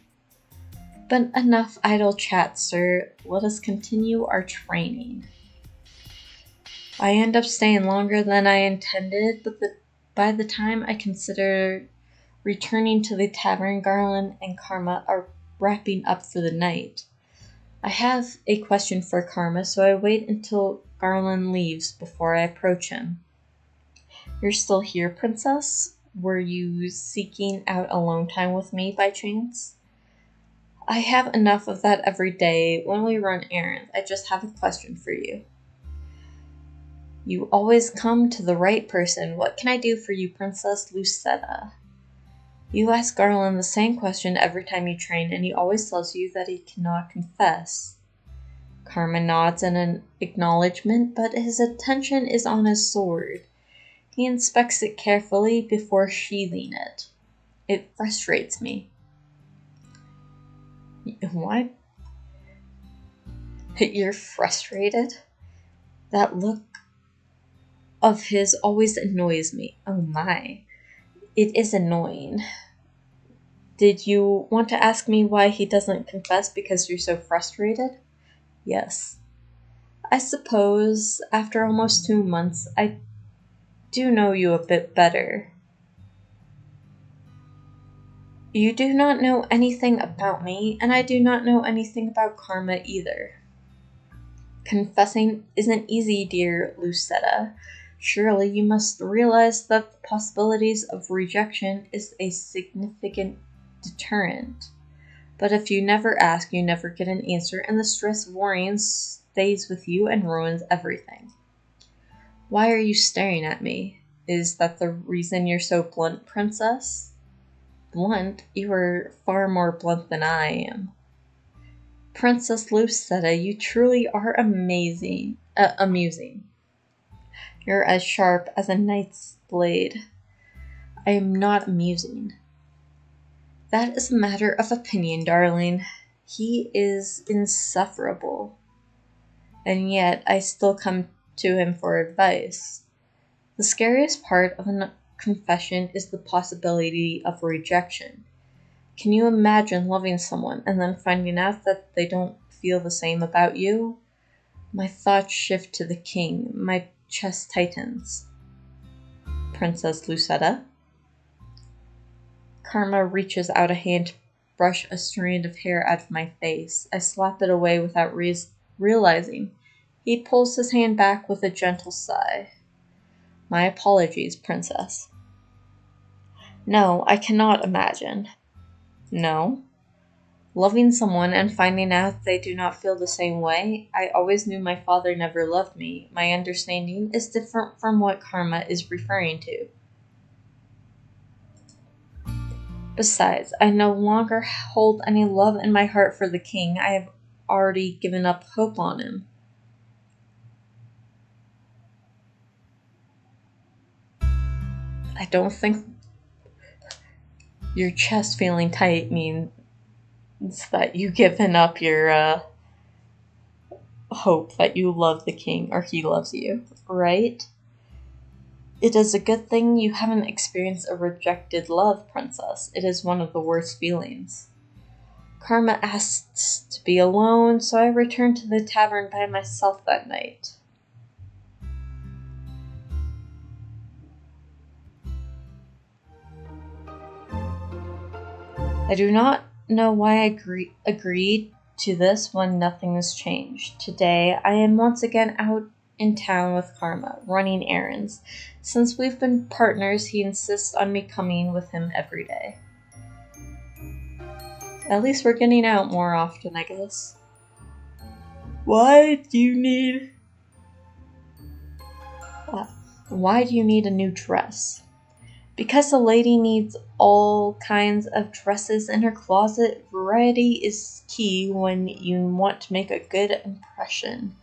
But enough idle chat, sir. Let us continue our training. I end up staying longer than I intended, but by the time I consider returning to the tavern, Garland and Karma are wrapping up for the night. I have a question for Karma, so I wait until Garland leaves before I approach him. You're still here, princess? Were you seeking out alone time with me by chance? I have enough of that every day when we run errands. I just have a question for you. You always come to the right person. What can I do for you, Princess Lucetta? You ask Garland the same question every time you train, and he always tells you that he cannot confess. Karma nods in an acknowledgement, but his attention is on his sword. He inspects it carefully before sheathing it. It frustrates me. What? You're frustrated? That look of his always annoys me. Oh my. It is annoying. Did you want to ask me why he doesn't confess because you're so frustrated? Yes. I suppose after almost 2 months, I do know you a bit better. You do not know anything about me, and I do not know anything about Karma either. Confessing isn't easy, dear Lucetta. Surely you must realize that the possibilities of rejection is a significant deterrent. But if you never ask, you never get an answer, and the stress of worrying stays with you and ruins everything. Why are you staring at me? Is that the reason you're so blunt, princess? Blunt? You are far more blunt than I am. Princess Lucetta, you truly are amusing. You're as sharp as a knight's blade. I am not amusing. That is a matter of opinion, darling. He is insufferable. And yet I still come to him for advice. The scariest part of a confession is the possibility of rejection. Can you imagine loving someone and then finding out that they don't feel the same about you? My thoughts shift to the king. My chest tightens. Princess Lucetta. Karma reaches out a hand to brush a strand of hair out of my face. I slap it away without realizing. He pulls his hand back with a gentle sigh. My apologies, Princess. No, I cannot imagine. No. Loving someone and finding out they do not feel the same way? I always knew my father never loved me. My understanding is different from what Karma is referring to. Besides, I no longer hold any love in my heart for the king. I have already given up hope on him. I don't think your chest feeling tight means that you've given up your hope that you love the king or he loves you, right? It is a good thing you haven't experienced a rejected love, Princess. It is one of the worst feelings. Karma asks to be alone, so I return to the tavern by myself that night. I do not know why I agreed to this when nothing has changed. Today, I am once again out in town with Karma, running errands. Since we've been partners, he insists on me coming with him every day. At least we're getting out more often, I guess. Why do you need a new dress? Because a lady needs all kinds of dresses in her closet. Variety is key when you want to make a good impression.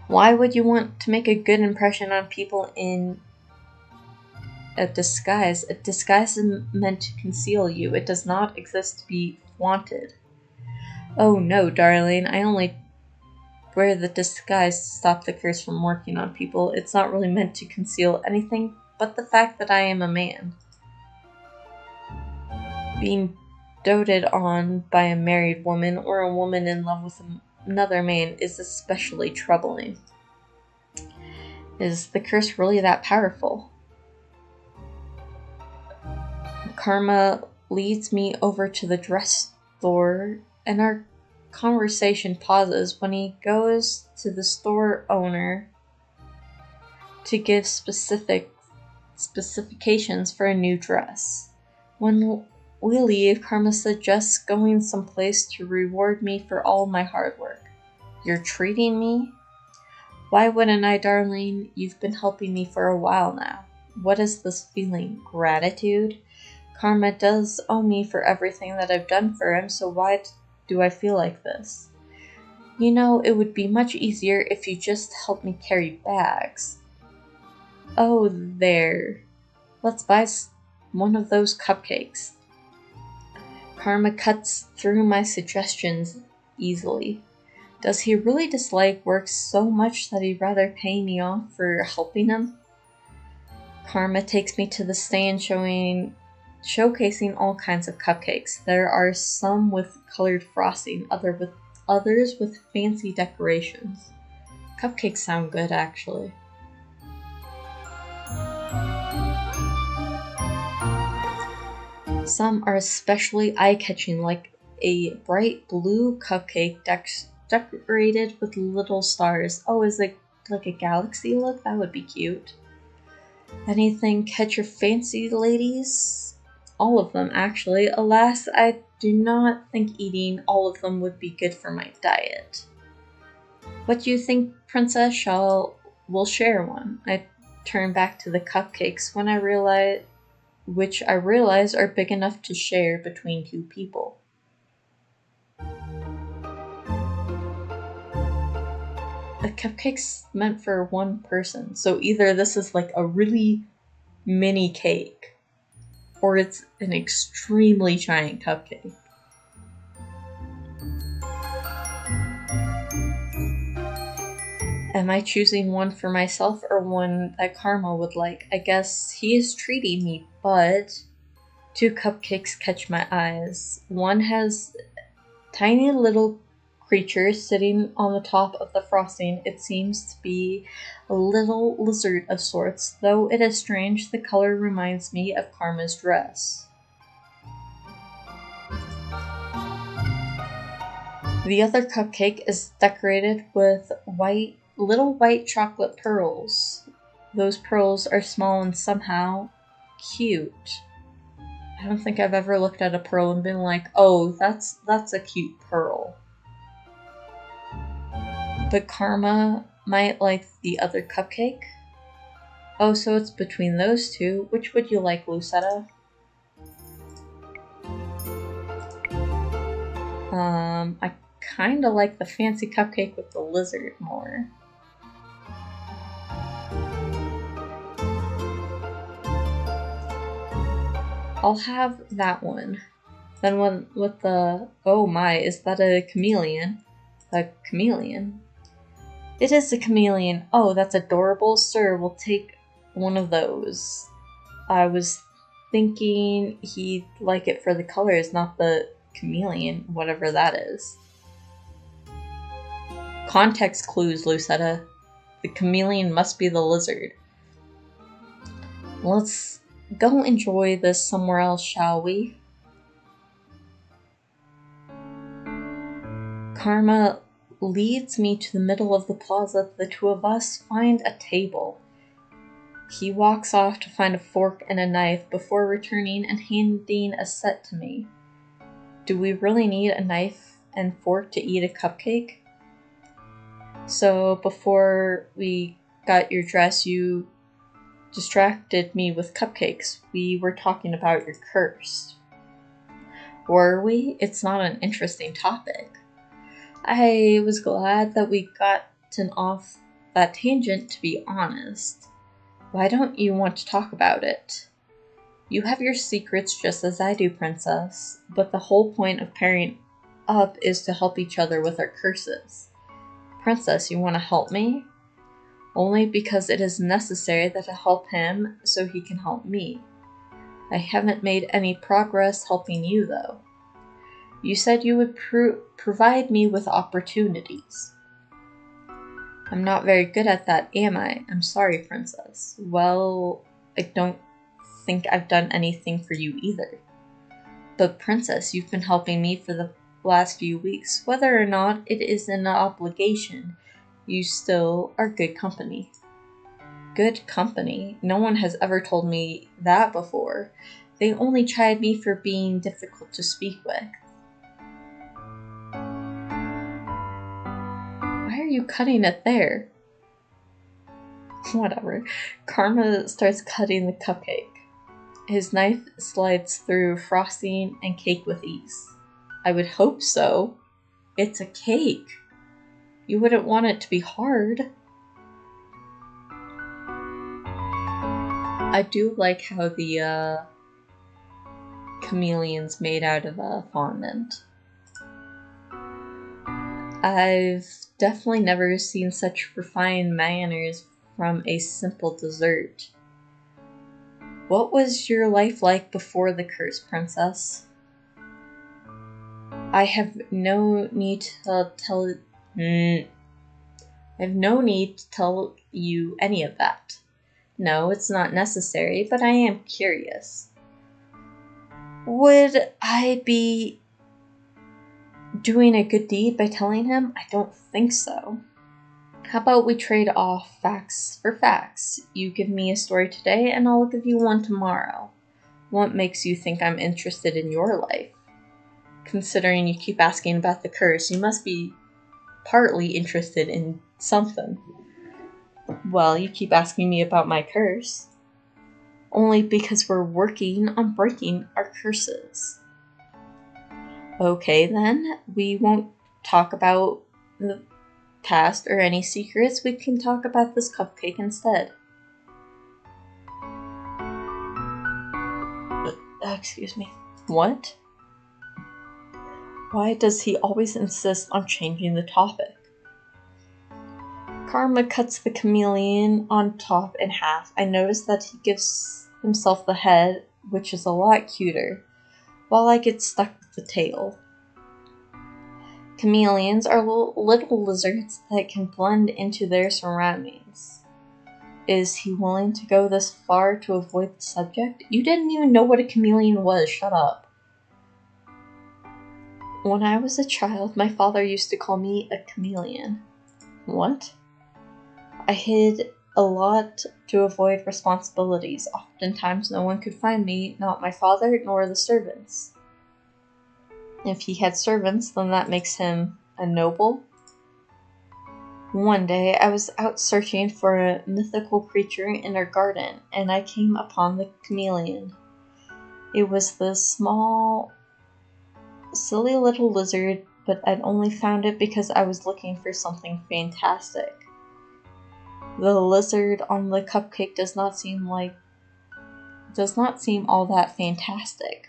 Why would you want to make a good impression on people in a disguise? A disguise is meant to conceal you. It does not exist to be flaunted. Oh no, darling, I only wear the disguise to stop the curse from working on people. It's not really meant to conceal anything but the fact that I am a man. Being doted on by a married woman or a woman in love with another man is especially troubling. Is the curse really that powerful? Karma leads me over to the dress store, and our conversation pauses when he goes to the store owner to give specifications for a new dress. When we leave, Karma suggests going someplace to reward me for all my hard work. You're treating me? Why wouldn't I, darling? You've been helping me for a while now. What is this feeling? Gratitude? Karma does owe me for everything that I've done for him, so why do I feel like this? You know, it would be much easier if you just helped me carry bags. Oh, there. Let's buy one of those cupcakes. Karma cuts through my suggestions easily. Does he really dislike work so much that he'd rather pay me off for helping him? Karma takes me to the stand showcasing all kinds of cupcakes. There are some with colored frosting, others with fancy decorations. Cupcakes sound good, actually. Some are especially eye-catching, like a bright blue cupcake decorated with little stars. Oh, is it like a galaxy look? That would be cute. Anything catch your fancy, ladies? All of them, actually. Alas, I do not think eating all of them would be good for my diet. What do you think, Princess? We'll share one. I turn back to the cupcakes when I realize are big enough to share between two people. The cupcake's meant for one person, so either this is like a really mini cake, or it's an extremely giant cupcake. Am I choosing one for myself or one that Karma would like? I guess he is treating me, but 2 cupcakes catch my eyes. One has tiny little creatures sitting on the top of the frosting. It seems to be a little lizard of sorts, though it is strange. The color reminds me of Karma's dress. The other cupcake is decorated with little white chocolate pearls. Those pearls are small and somehow cute. I don't think I've ever looked at a pearl and been like, oh, that's a cute pearl. But Karma might like the other cupcake. Oh, so it's between those two. Which would you like, Lucetta? I kinda like the fancy cupcake with the lizard more. I'll have that one. Then one with the... Oh my, is that a chameleon? A chameleon? It is a chameleon. Oh, that's adorable. Sir, we'll take one of those. I was thinking he'd like it for the colors, not the chameleon, whatever that is. Context clues, Lucetta. The chameleon must be the lizard. Let's go enjoy this somewhere else, shall we? Karma leads me to the middle of the plaza. The 2 of us find a table. He walks off to find a fork and a knife before returning and handing a set to me. Do we really need a knife and fork to eat a cupcake? So before we got your dress, you distracted me with cupcakes. We were talking about your curse. Were we? It's not an interesting topic. I was glad that we gotten off that tangent, to be honest. Why don't you want to talk about it? You have your secrets just as I do, Princess, but the whole point of pairing up is to help each other with our curses. Princess, you want to help me? Only because it is necessary that I help him so he can help me. I haven't made any progress helping you, though. You said you would provide me with opportunities. I'm not very good at that, am I? I'm sorry, Princess. Well, I don't think I've done anything for you either. But Princess, you've been helping me for the last few weeks. Whether or not it is an obligation, you still are good company. Good company? No one has ever told me that before. They only chide me for being difficult to speak with. Why are you cutting it there? Whatever. Karma starts cutting the cupcake. His knife slides through frosting and cake with ease. I would hope so. It's a cake. You wouldn't want it to be hard. I do like how the chameleon's made out of fondant. I've definitely never seen such refined manners from a simple dessert. What was your life like before the curse, Princess? I have no need to tell you any of that. No, it's not necessary, but I am curious. Would I be doing a good deed by telling him? I don't think so. How about we trade off facts for facts? You give me a story today, and I'll give you one tomorrow. What makes you think I'm interested in your life? Considering you keep asking about the curse, you must be partly interested in something. Well, you keep asking me about my curse. Only because we're working on breaking our curses. Okay then, we won't talk about the past or any secrets. We can talk about this cupcake instead. Excuse me. What? Why does he always insist on changing the topic? Karma cuts the chameleon on top in half. I notice that he gives himself the head, which is a lot cuter, while I get stuck with the tail. Chameleons are little lizards that can blend into their surroundings. Is he willing to go this far to avoid the subject? You didn't even know what a chameleon was. Shut up. When I was a child, my father used to call me a chameleon. What? I hid a lot to avoid responsibilities. Oftentimes no one could find me, not my father nor the servants. If he had servants, then that makes him a noble. One day, I was out searching for a mythical creature in our garden, and I came upon the chameleon. It was the small, silly little lizard, but I'd only found it because I was looking for something fantastic. The lizard on the cupcake does not seem all that fantastic.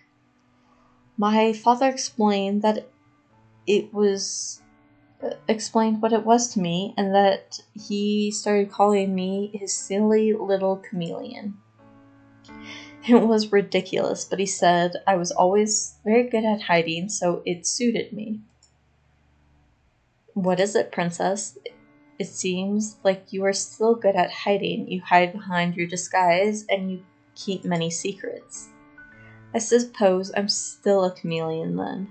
My father explained what it was to me, and that he started calling me his silly little chameleon. It was ridiculous, but he said I was always very good at hiding, so it suited me. What is it, princess? It seems like you are still good at hiding. You hide behind your disguise, and you keep many secrets. I suppose I'm still a chameleon, then.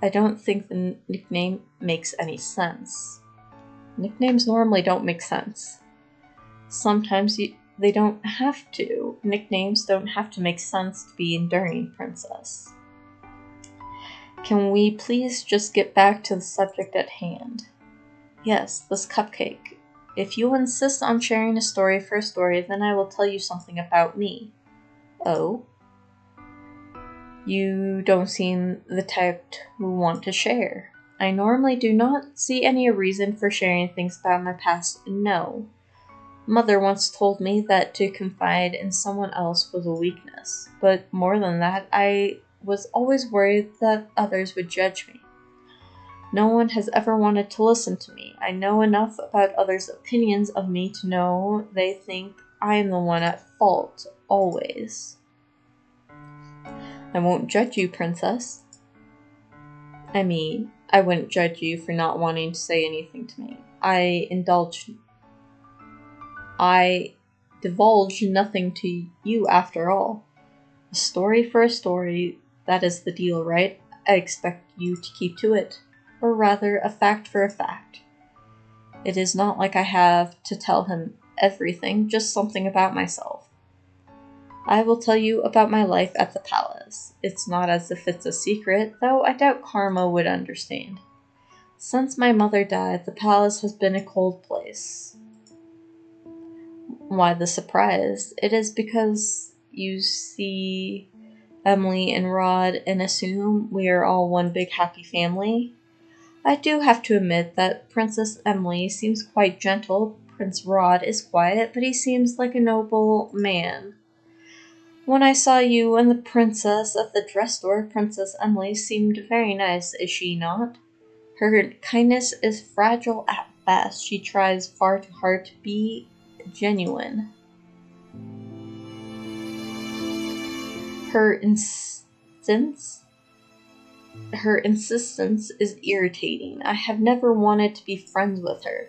I don't think the nickname makes any sense. Nicknames normally don't make sense. Sometimes they don't have to. Nicknames don't have to make sense to be enduring, princess. Can we please just get back to the subject at hand? Yes, this cupcake. If you insist on sharing a story for a story, then I will tell you something about me. Oh? You don't seem the type who want to share. I normally do not see any reason for sharing things about my past, no. Mother once told me that to confide in someone else was a weakness, but more than that, I was always worried that others would judge me. No one has ever wanted to listen to me. I know enough about others' opinions of me to know they think I am the one at fault, always. I won't judge you, princess. I mean, I wouldn't judge you for not wanting to say anything to me. I divulge nothing to you after all. A story for a story, that is the deal, right? I expect you to keep to it. Or rather, a fact for a fact. It is not like I have to tell him everything, just something about myself. I will tell you about my life at the palace. It's not as if it's a secret, though I doubt Karma would understand. Since my mother died, the palace has been a cold place. Why the surprise? It is because you see Emily and Rod and assume we are all one big happy family. I do have to admit that Princess Emily seems quite gentle. Prince Rod is quiet, but he seems like a noble man. When I saw you and the princess at the dress store, Princess Emily seemed very nice, is she not? Her kindness is fragile at best. She tries far too hard to be genuine. Her insistence is irritating. I have never wanted to be friends with her.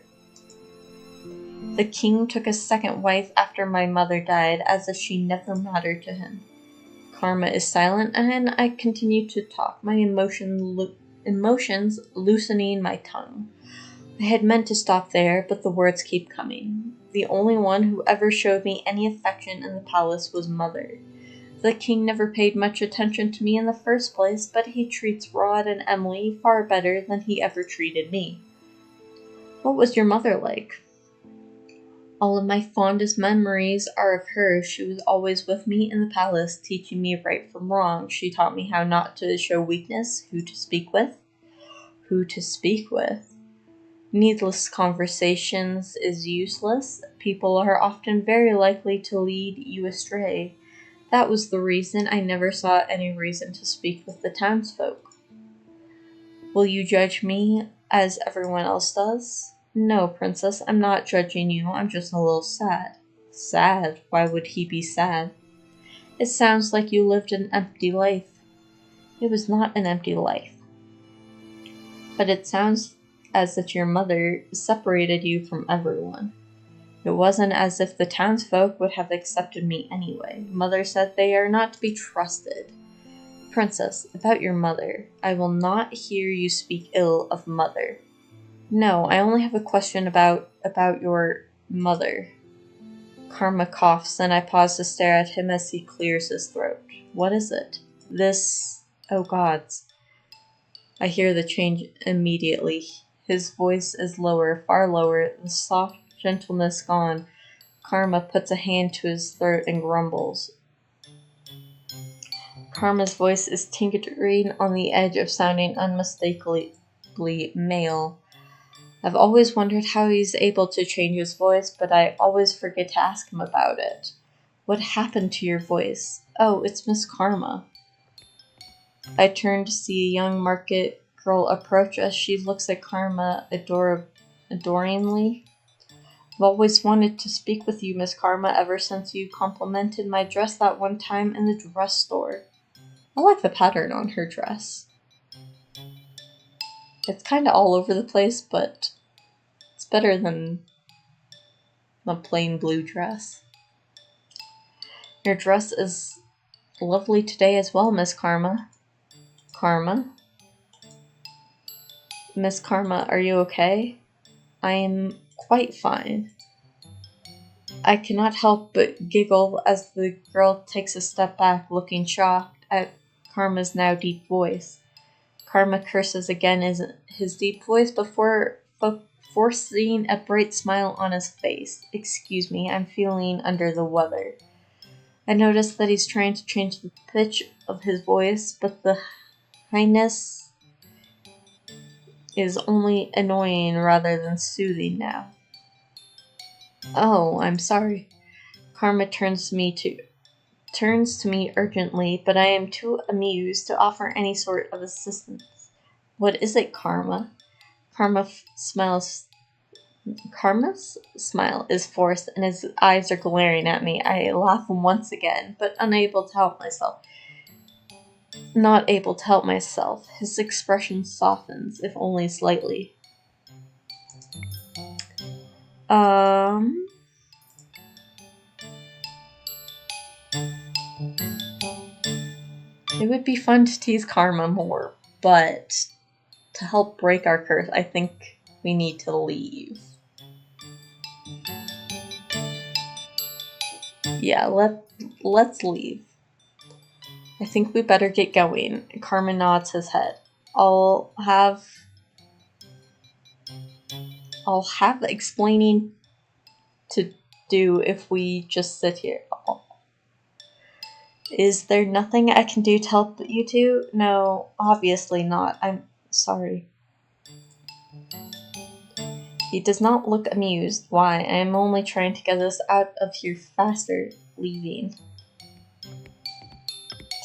The king took a second wife after my mother died, as if she never mattered to him. Karma is silent, and I continue to talk, my emotions loosening my tongue. I had meant to stop there, but the words keep coming. The only one who ever showed me any affection in the palace was Mother. The king never paid much attention to me in the first place, but he treats Rod and Emily far better than he ever treated me. What was your mother like? All of my fondest memories are of her. She was always with me in the palace, teaching me right from wrong. She taught me how not to show weakness, who to speak with. Needless conversations is useless. People are often very likely to lead you astray. That was the reason I never saw any reason to speak with the townsfolk. Will you judge me as everyone else does? No, Princess, I'm not judging you. I'm just a little sad. Sad? Why would he be sad? It sounds like you lived an empty life. It was not an empty life. But it sounds as if your mother separated you from everyone. It wasn't as if the townsfolk would have accepted me anyway. Mother said they are not to be trusted. Princess, about your mother. I will not hear you speak ill of Mother. No, I only have a question about your mother. Karma coughs, and I pause to stare at him as he clears his throat. What is it? This... Oh gods. I hear the change immediately. His voice is lower, far lower, the soft gentleness gone. Karma puts a hand to his throat and grumbles. Karma's voice is tinkering on the edge of sounding unmistakably male. I've always wondered how he's able to change his voice, but I always forget to ask him about it. What happened to your voice? Oh, it's Miss Karma. I turn to see a young market girl approach as she looks at Karma adoringly. I've always wanted to speak with you, Miss Karma, ever since you complimented my dress that one time in the dress store. I like the pattern on her dress. It's kind of all over the place, but it's better than the plain blue dress. Your dress is lovely today as well, Miss Karma. Karma? Miss Karma, are you okay? I am quite fine. I cannot help but giggle as the girl takes a step back, looking shocked at Karma's now deep voice. Karma curses again in his deep voice before forcing a bright smile on his face. Excuse me, I'm feeling under the weather. I notice that he's trying to change the pitch of his voice, but the highness is only annoying rather than soothing now. Oh, I'm sorry. Karma turns to me urgently, but I am too amused to offer any sort of assistance. What is it, Karma? Karma's smile is forced, and his eyes are glaring at me. I laugh once again, but unable to help myself. Not able to help myself. His expression softens, if only slightly. It would be fun to tease Karma more, but to help break our curse, I think we need to leave. Yeah, let's leave. I think we better get going. Karma nods his head. I'll have explaining to do if we just sit here. Is there nothing I can do to help you two? No, obviously not. I'm sorry. He does not look amused. Why? I am only trying to get us out of here faster. Leaving.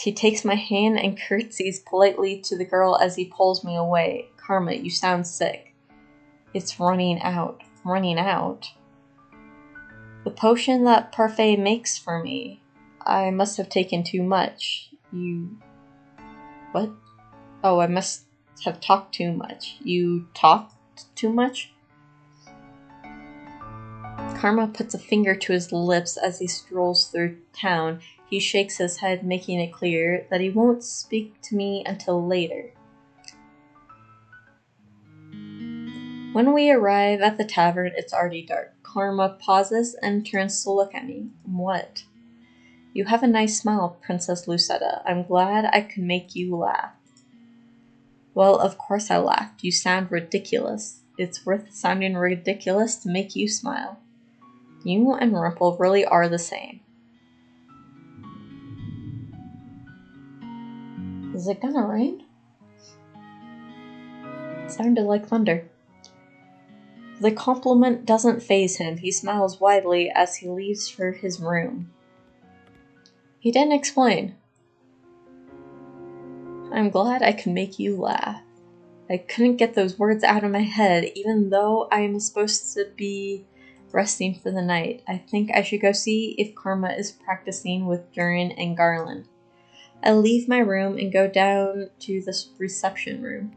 He takes my hand and curtsies politely to the girl as he pulls me away. Karma, you sound sick. It's running out. Running out? The potion that Parfait makes for me. I must have taken too much. You... What? Oh, I must have talked too much. You talked too much? Karma puts a finger to his lips as he strolls through town. He shakes his head, making it clear that he won't speak to me until later. When we arrive at the tavern, it's already dark. Karma pauses and turns to look at me. What? You have a nice smile, Princess Lucetta. I'm glad I could make you laugh. Well, of course I laughed. You sound ridiculous. It's worth sounding ridiculous to make you smile. You and Rumple really are the same. Is it gonna rain? It sounded like thunder. The compliment doesn't faze him. He smiles widely as he leaves for his room. He didn't explain. I'm glad I could make you laugh. I couldn't get those words out of my head, even though I am supposed to be resting for the night. I think I should go see if Karma is practicing with Durin and Garland. I leave my room and go down to the reception room.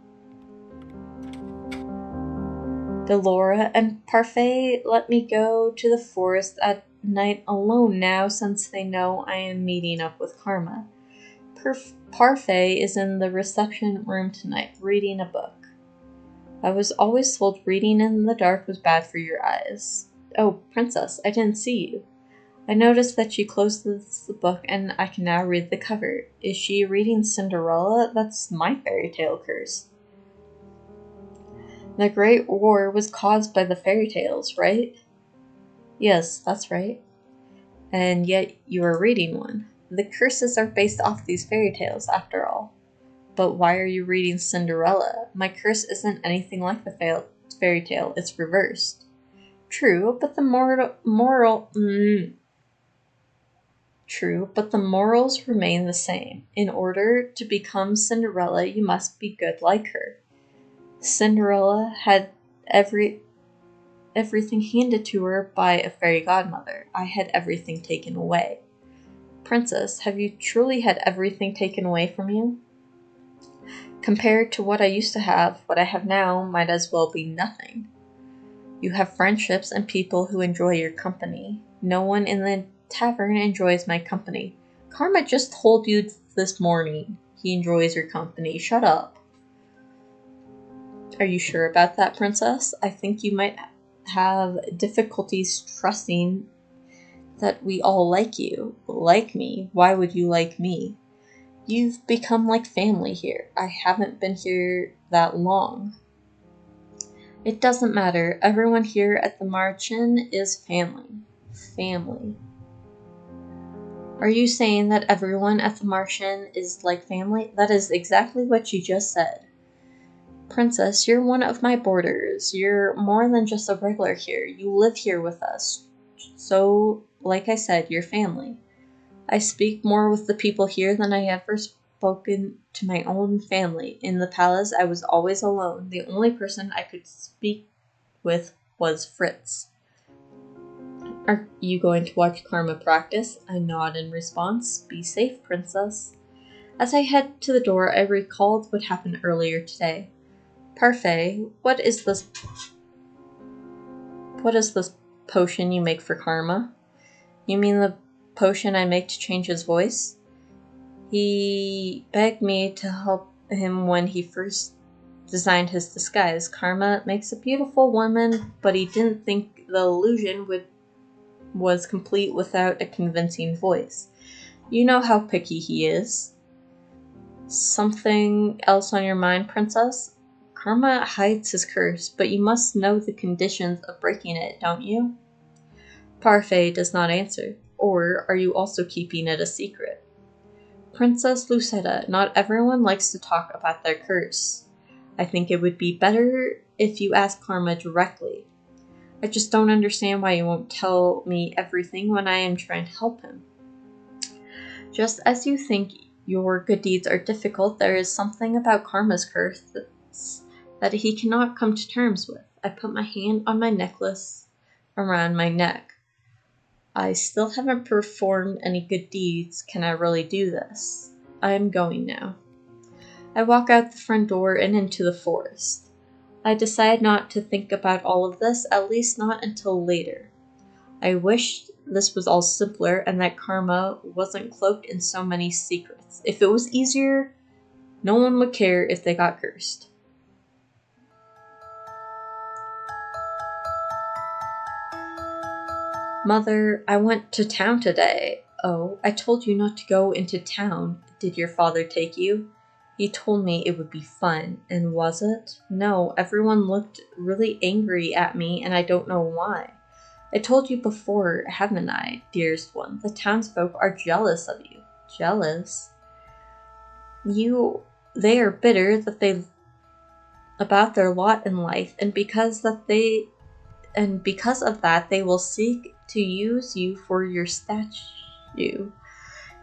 Delora and Parfait let me go to the forest at night alone now since they know I am meeting up with Karma. Parfait is in the reception room tonight, reading a book. I was always told reading in the dark was bad for your eyes. Oh, Princess, I didn't see you. I noticed that she closes the book and I can now read the cover. Is she reading Cinderella? That's my fairy tale curse. The Great War was caused by the fairy tales, right? Yes, that's right. And yet you are reading one. The curses are based off these fairy tales, after all. But why are you reading Cinderella? My curse isn't anything like the fairy tale, it's reversed. True, but the morals remain the same. In order to become Cinderella, you must be good like her. Cinderella had everything handed to her by a fairy godmother. I had everything taken away. Princess, have you truly had everything taken away from you? Compared to what I used to have, what I have now might as well be nothing. You have friendships and people who enjoy your company. No one in the tavern enjoys my company. Karma just told you this morning he enjoys your company. Shut up. Are you sure about that, Princess? I think you might have difficulties trusting that we all like you. Like me? Why would you like me? You've become like family here. I haven't been here that long. It doesn't matter. Everyone here at the Marchen is family. Family. Are you saying that everyone at the Marchen is like family? That is exactly what you just said. Princess, you're one of my boarders. You're more than just a regular here. You live here with us. So, like I said, you're family. I speak more with the people here than I ever spoken to my own family. In the palace, I was always alone. The only person I could speak with was Fritz. Are you going to watch Karma practice? I nod in response. Be safe, Princess. As I head to the door, I recalled what happened earlier today. Parfait, what is this potion you make for Karma? You mean the potion I make to change his voice? He begged me to help him when he first designed his disguise. Karma makes a beautiful woman, but he didn't think the illusion was complete without a convincing voice. You know how picky he is. Something else on your mind, Princess? Karma hides his curse, but you must know the conditions of breaking it, don't you? Parfait does not answer. Or are you also keeping it a secret? Princess Lucetta, not everyone likes to talk about their curse. I think it would be better if you ask Karma directly. I just don't understand why you won't tell me everything when I am trying to help him. Just as you think your good deeds are difficult, there is something about Karma's curse that he cannot come to terms with. I put my hand on my necklace around my neck. I still haven't performed any good deeds. Can I really do this? I am going now. I walk out the front door and into the forest. I decide not to think about all of this, at least not until later. I wished this was all simpler and that Karma wasn't cloaked in so many secrets. If it was easier, no one would care if they got cursed. Mother, I went to town today. Oh, I told you not to go into town. Did your father take you? He told me it would be fun. And was it? No, everyone looked really angry at me and I don't know why. I told you before, haven't I, dearest one? The townsfolk are jealous of you. Jealous? They are bitter about their lot in life, and because of that, they will seek to use you for your statue.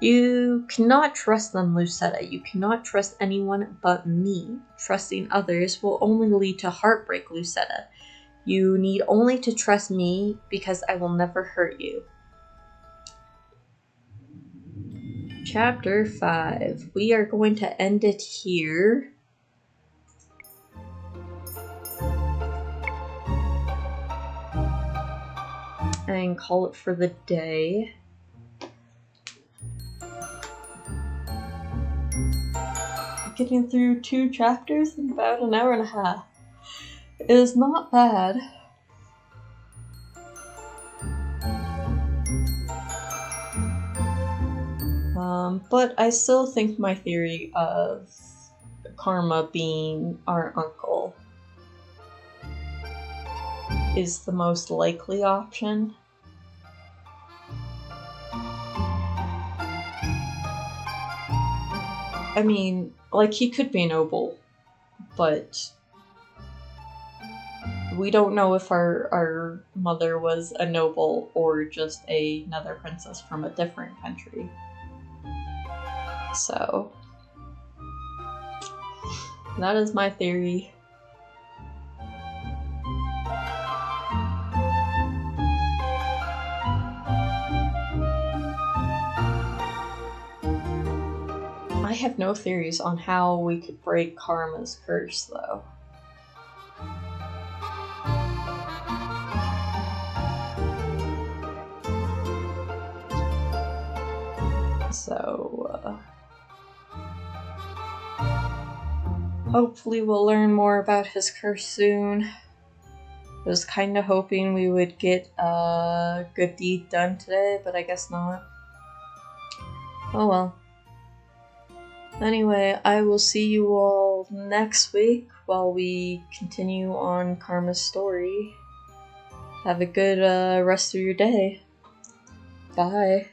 You cannot trust them, Lucetta. You cannot trust anyone but me. Trusting others will only lead to heartbreak, Lucetta. You need only to trust me because I will never hurt you. Chapter 5. We are going to end it here. And call it for the day. Getting through 2 chapters in about an hour and a half is not bad. But I still think my theory of Karma being our uncle is the most likely option. I mean, like, he could be noble, but we don't know if our mother was a noble or just another princess from a different country. So, that is my theory. I have no theories on how we could break Karma's curse, though. So, hopefully we'll learn more about his curse soon. I was kind of hoping we would get a good deed done today, but I guess not. Oh well. Anyway, I will see you all next week while we continue on Karma's story. Have a good rest of your day. Bye.